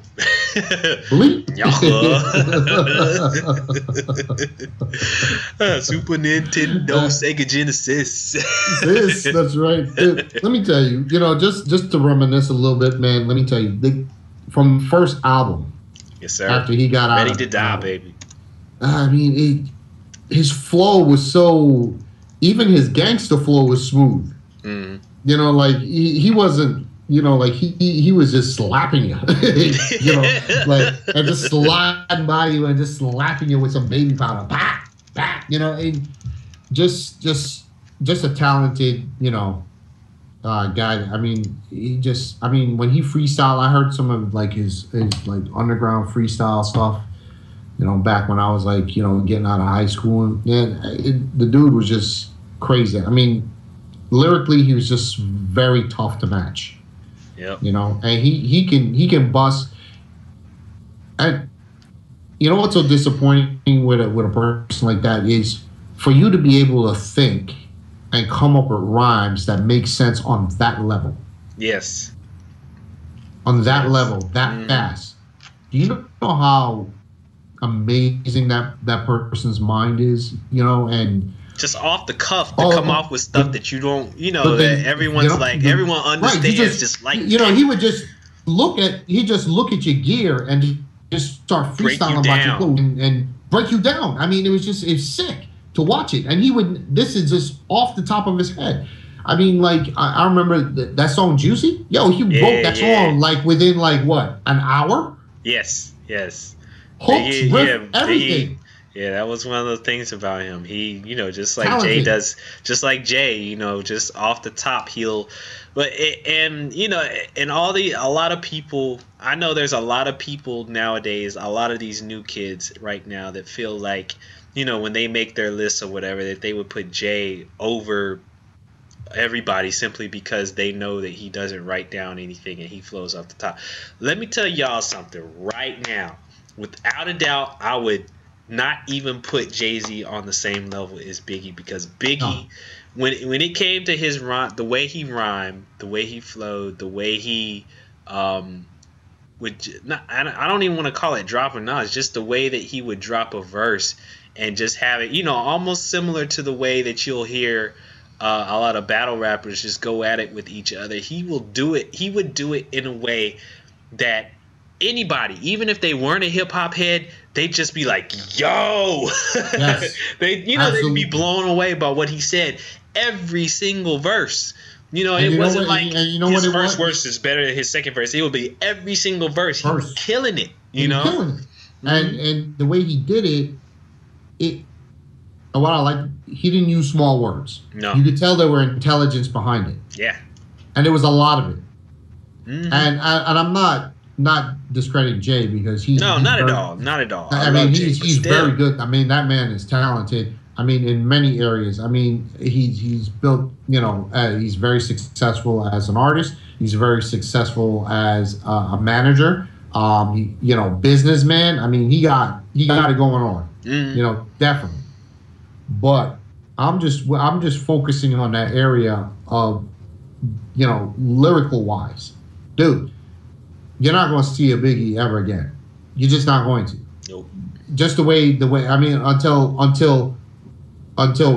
Super Nintendo, Sega Genesis. That's right. Let me tell you, you know, just to reminisce a little bit, man. Let me tell you, from the first album, yes, sir. After he got Ready to Die, baby. I mean, his flow was so. Even his gangster flow was smooth. Mm. You know, like he wasn't. like he was just slapping you, like and just sliding by you and just slapping you with some baby powder, bah, bah, and just a talented, guy. I mean, when he freestyle, I heard some of like his like underground freestyle stuff, back when I was like, getting out of high school, and the dude was just crazy. I mean, lyrically, he was just very tough to match. Yep. And he can bust. And what's so disappointing with a person like that is for you to be able to think and come up with rhymes that make sense on that level. Yes. On that level, that fast. Do you know how amazing that person's mind is? And just off the cuff to come off with stuff that you don't, that everyone's like, everyone understands. Right, just like he would just look at your gear and just start freestyling about your clothes and break you down. I mean, it's sick to watch it. And this is just off the top of his head. I mean, like, I remember that song Juicy. Yo, he wrote that song like within like what, an hour? Yes. Hooks, riff, everything. Yeah, that was one of the things about him. He, just like talented. Jay does, just like Jay, just off the top, a lot of people, I know there's a lot of people nowadays, a lot of these new kids right now that feel like, when they make their lists or whatever, that they would put Jay over everybody simply because they know that he doesn't write down anything and he flows off the top. Let me tell y'all something right now. Without a doubt, I would not even put Jay-Z on the same level as Biggie, because Biggie, when it came to his rhyme, the way he rhymed, the way he flowed, the way he I don't even want to call it dropping knowledge, just the way that he would drop a verse and just have it, almost similar to the way that you'll hear a lot of battle rappers just go at it with each other. He would do it in a way that anybody, even if they weren't a hip hop head, they'd just be like, "Yo!" Yes. They'd be blown away by what he said every single verse. It wasn't like his first verse is better than his second verse. It would be every single verse. He was killing it. Killing it. And the way he did it. What I like, he didn't use small words. No. You could tell there were intelligence behind it. Yeah. And there was a lot of it. Mm-hmm. And I'm not discrediting Jay because he's not very, at all. Not at all. I mean, he's very good. I mean, that man is talented. I mean, in many areas. I mean, he's built. He's very successful as an artist. He's very successful as a manager. Businessman. I mean, he got it going on. Mm-hmm. Definitely. But I'm just focusing on that area of, lyrical wise, dude. You're not going to see a Biggie ever again. You're just not going to. Nope. Just the way. I mean, until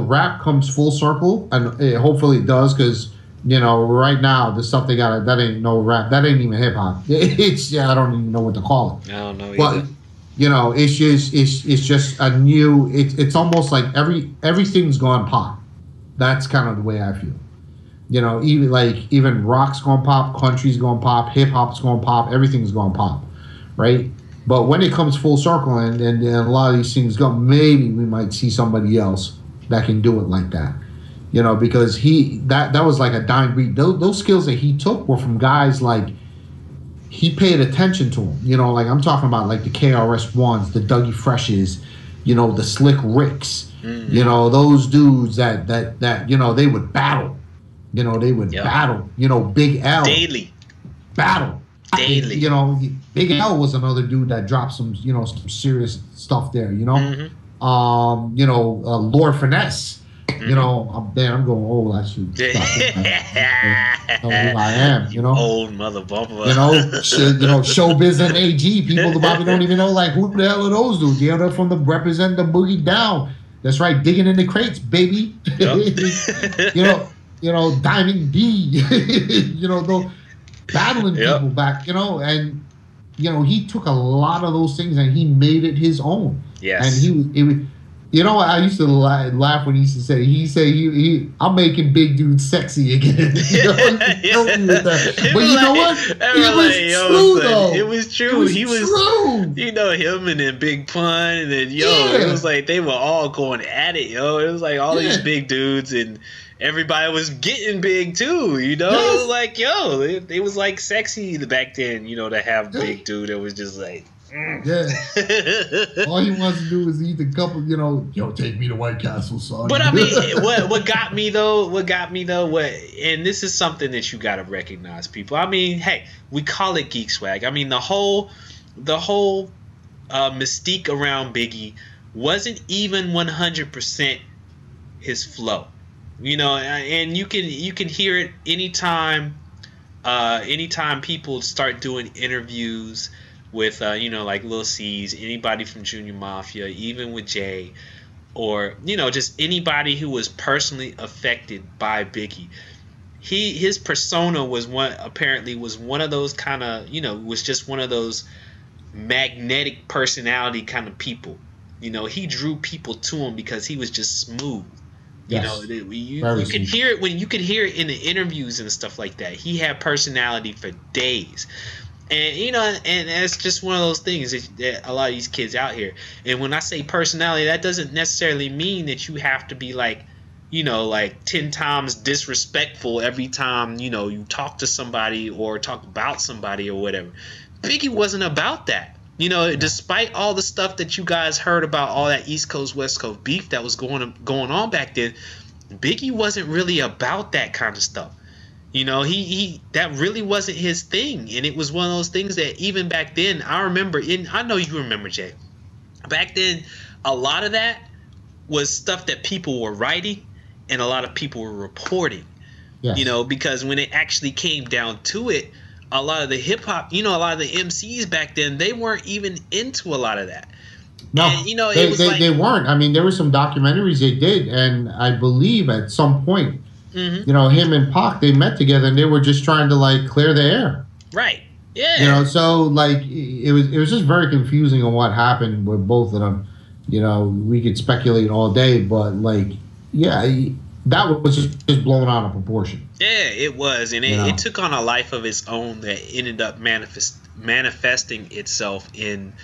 rap comes full circle, and hopefully it does, because right now the stuff they got, that ain't no rap. That ain't even hip hop. I don't even know what to call it. I don't know either. But it's just a new. It's almost like everything's gone pop. That's kind of the way I feel. Even rock's going pop, country's going pop, hip hop's going pop, everything's going pop, right? But when it comes full circle and a lot of these things go, maybe we might see somebody else that can do it like that. Because that was like a dying breed. Those skills that he took were from guys like. He paid attention to them, like I'm talking about like the KRS-Ones, the Dougie Freshes, the Slick Ricks, those dudes that they would battle, battle, Big L. Daily. Battle. Daily. Big L was another dude that dropped some, some serious stuff there, Mm-hmm. Lord Finesse. I'm going, oh, I should stop know who I am, Old mother bumper. Showbiz and AG, people probably don't even know, like, who the hell are those dudes? They're from the Represent the Boogie Down. That's right, digging in the crates, baby. Yep. Diamond D, those battling people back, and, he took a lot of those things and he made it his own. Yes. And You know what? I used to laugh when he used to say, I'm making big dudes sexy again. You know, with that. But you know what? It was true, though. It was true. He was true. You know, him and then Big Pun, and then, it was like they were all going at it, yo. It was like all these big dudes, and everybody was getting big, too, you know? It was like, it was like sexy back then, you know, to have big dude. It was just like... Yeah. All he wants to do is eat a couple, take me to White Castle, son. But I mean, what got me though, and this is something that you got to recognize, people. I mean, hey, we call it Geekswagg. I mean, the whole mystique around Biggie wasn't even 100% his flow, and you can hear it anytime people start doing interviews with like Lil C's, anybody from Junior Mafia, even with Jay, or just anybody who was personally affected by Biggie. His persona was one of those kind of was just one of those magnetic personality kind of people. He drew people to him because he was just smooth. Yes. You can hear it when you can hear it in the interviews and stuff like that. He had personality for days. And and it's just one of those things that a lot of these kids out here. And when I say personality, that doesn't necessarily mean that you have to be like 10 times disrespectful every time you talk to somebody or talk about somebody or whatever. Biggie wasn't about that. Despite all the stuff that you guys heard about, all that East Coast West Coast beef that was going on back then, Biggie wasn't really about that kind of stuff. He that really wasn't his thing, and it was one of those things that even back then, I remember. I know you remember, Jay. Back then, a lot of that was stuff that people were writing, and a lot of people were reporting. Yes. Because when it actually came down to it, a lot of the hip hop, a lot of the MCs back then, they weren't even into a lot of that. No, and, they weren't. I mean, there were some documentaries they did, and I believe at some point. Mm-hmm. Him and Pac, they met together and they were just trying to clear the air. Right. Yeah. So it was just very confusing on what happened with both of them. We could speculate all day, but that was just blown out of proportion. Yeah, it was, and it took on a life of its own that ended up manifesting itself in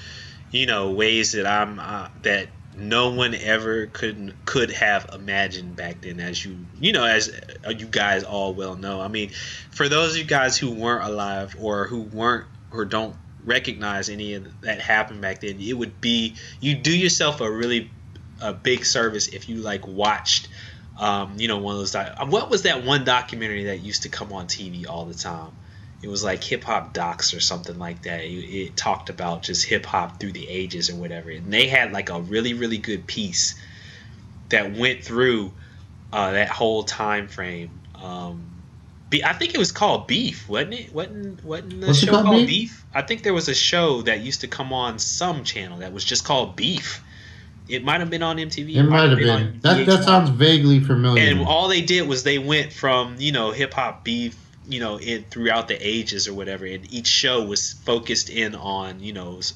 ways that that no one ever could have imagined back then, as you guys all well know. I mean, for those of you guys who weren't alive or who don't recognize any of that happened back then, it would be, you do yourself a big service if you watched one of those what was that one documentary that used to come on TV all the time? It was like Hip Hop Docs or something like that. It talked about just hip hop through the ages or whatever. And they had a really, really good piece that went through that whole time frame. I think it was called Beef, wasn't it? Wasn't the show called Beef? I think there was a show that used to come on some channel that was just called Beef. It might have been on MTV. It might have been. That sounds vaguely familiar. And all they did was they went from hip hop beef, throughout the ages or whatever, and each show was focused in on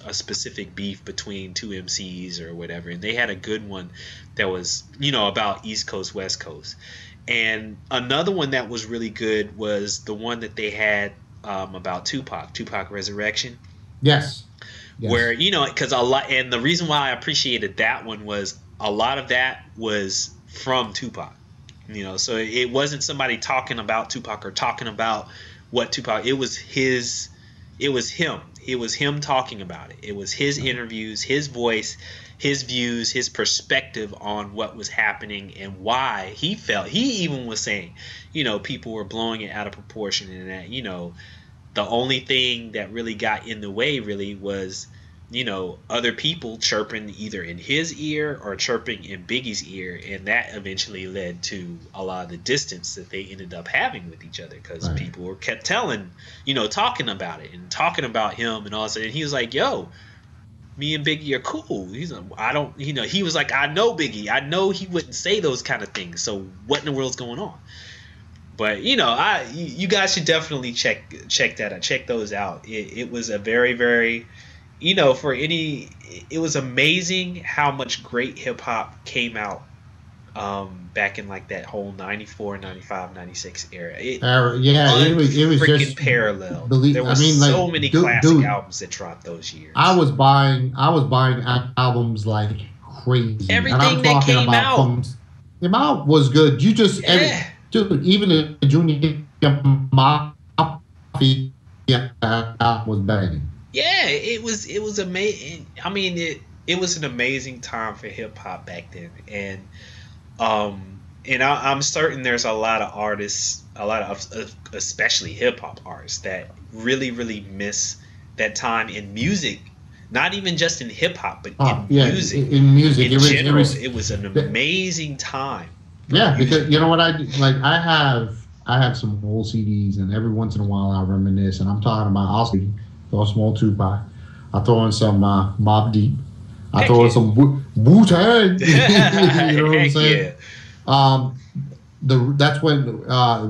a specific beef between two MCs or whatever, and they had a good one that was about East Coast West Coast. And another one that was really good was the one that they had about Tupac Resurrection. Yes. Where because a lot, and the reason why I appreciated that one was a lot of that was from Tupac. So it wasn't somebody talking about Tupac or talking about what Tupac. It was him. It was him talking about it. It was his interviews, his voice, his views, his perspective on what was happening and why he felt. He even was saying, people were blowing it out of proportion, and that the only thing that really got in the way really was other people chirping either in his ear or chirping in Biggie's ear, and that eventually led to a lot of the distance that they ended up having with each other, because people kept telling, talking about it and talking about him and all that. And he was like, "Yo, me and Biggie are cool." He's like, "I don't," he was like, "I know Biggie. I know he wouldn't say those kind of things. So what in the world's going on?" But you guys should definitely check that out. Check those out. It was a very, very you know, for any, it was amazing how much great hip hop came out back in like that whole 94, 95, 96 era. It Yeah, it was freaking just parallel. believe. There I was mean, like, so many classic dude, albums that dropped those years. I was buying albums like crazy, and I'm Everything that talking came about out. from the amount was good. You just Yeah. dude, even the Junior Mafia album was banging. Yeah, it was amazing. I mean, it was an amazing time for hip hop back then, and I'm certain there's a lot of artists, a lot of especially hip hop artists that really miss that time in music, not even just in hip hop, but in Yeah, music in music, in general. it It was an was amazing time for yeah, because music. you know what I do? Like I have some old CDs, and every once in a while I reminisce, and I'm talking about throw a small Tupac, I throw in some Mobb Deep, I Heck throw in yeah. some Wu Tang. You know what I'm Heck saying? yeah. Um, that's when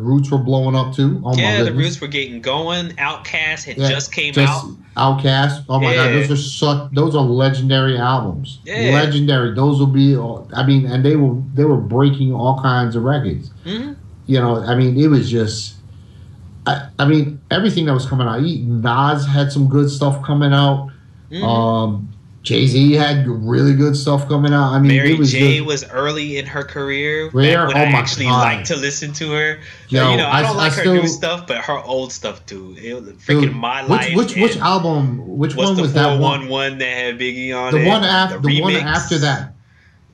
Roots were blowing up too. Oh my Yeah, the goodness. Roots were getting going. Outkast had Yeah, just came just out. Outkast. Oh my God, Yeah. those are legendary albums. Yeah. Legendary. Those will be. I mean, and they were breaking all kinds of records. Hmm. You know, I mean, it was just. I mean, everything that was coming out. Nas had some good stuff coming out. Hmm. Um, Jay-Z had really good stuff coming out. I mean, it Mary was J just was early in her career, back rare. when Oh I my actually liked God, to listen to her. You yo, know, I don't I like her new still, stuff, but her old stuff, dude. It was freaking dude. My Which Life which which and album? Which what's one the was that one? 411 that had Biggie on The it? one The after remix. that.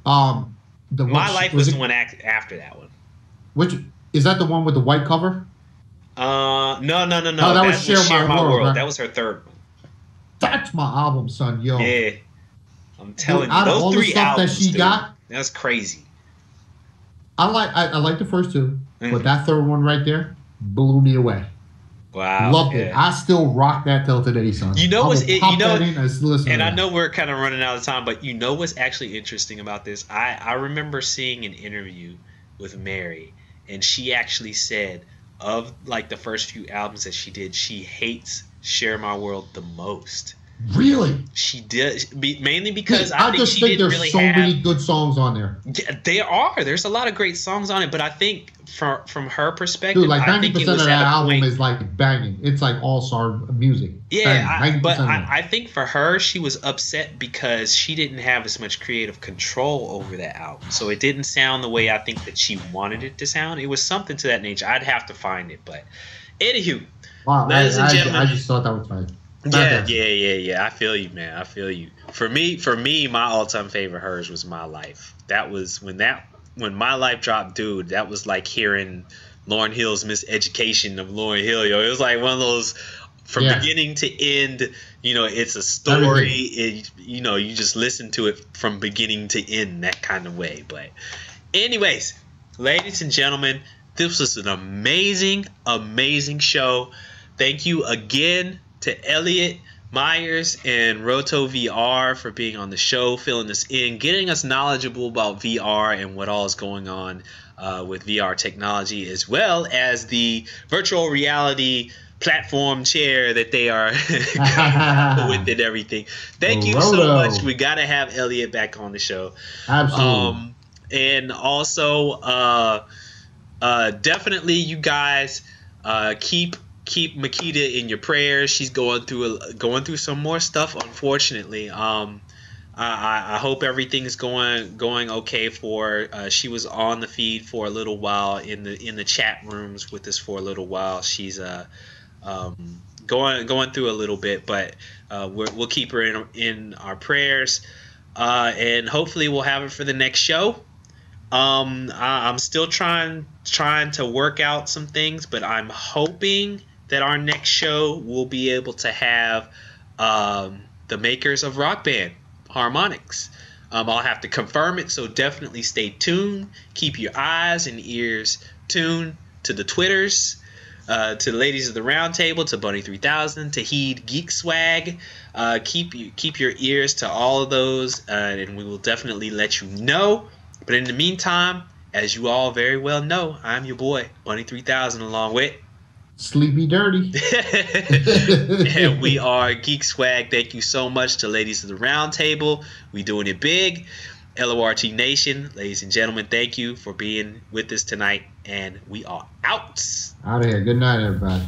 Um, the one My Life was was the it? one after that one. Which is that the one with the white cover? No, No. that was That was Share Share My My World, World. right? That was her third one. That's my album, son. Yo, Yeah, I'm dude, telling you, out of those all the three stuff that albums, she dude. got, That's crazy. I like the first two, but Hmm. that third one right there blew me away. Wow. Loved it. Yeah. I still rock that till today, son. You know I what's will it? You pop know, that in and listen to and I that. know we're kind of running out of time, but you know what's actually interesting about this? I remember seeing an interview with Mary, and she actually said of like the first few albums that she did, she hates Share My World the most. Really? She did mainly Dude, because I I think just she think didn't there's really so have. many good songs on there. Yeah, there are. There's a lot of great songs on it, but I think from her Dude, perspective, like I think it 90% of was that at a album point. is like banging. It's like all-star music. Yeah, Banging. but 90% of it. I think for her, she was upset because she didn't have as much creative control over that album. So it didn't sound the way I think that she wanted it to sound. It was something to that nature. I'd have to find it, but anywho, Wow, ladies and I gentlemen, just thought that was fine. yeah, Fantastic. yeah. I feel you, man. I feel you. For me, my all-time favorite of hers was My Life. That was when My Life dropped, dude. That was like hearing Lauryn Hill's Miseducation of Lauryn Hill, yo. It was like one of those from Yeah, beginning to end. You know, it's a story. everything. You just listen to it from beginning to end, that kind of way. But, anyways, ladies and gentlemen, this was an amazing show. Thank you again to Elliott Myers and Roto VR for being on the show, filling us in, getting us knowledgeable about VR and what all is going on with VR technology, as well as the virtual reality platform chair that they are with and everything. Thank you so much. Roto. We got to have Elliott back on the show. Absolutely. And also, definitely, you guys keep Makita in your prayers. She's going through some more stuff, unfortunately. I hope everything's going okay for her. She was on the feed for a little while in the chat rooms with us for a little while. She's going through a little bit, but we'll keep her in our prayers, and hopefully we'll have her for the next show. I'm still trying to work out some things, but I'm hoping that our next show will be able to have the makers of Rock Band Harmonix. I'll have to confirm it, so definitely stay tuned. Keep your eyes and ears tuned to the Twitters, to the Ladies of the Round Table, to Bunny 3000, to Heed Geekswagg. Keep your ears to all of those, and we will definitely let you know. But in the meantime, as you all very well know, I'm your boy, Bunny 3000, along with Sleepy Dirty. And we are Geekswagg. Thank you so much to Ladies of the Round Table. We doing it big. LORT Nation, ladies and gentlemen, thank you for being with us tonight. And we are out. Out of here. Good night, everybody.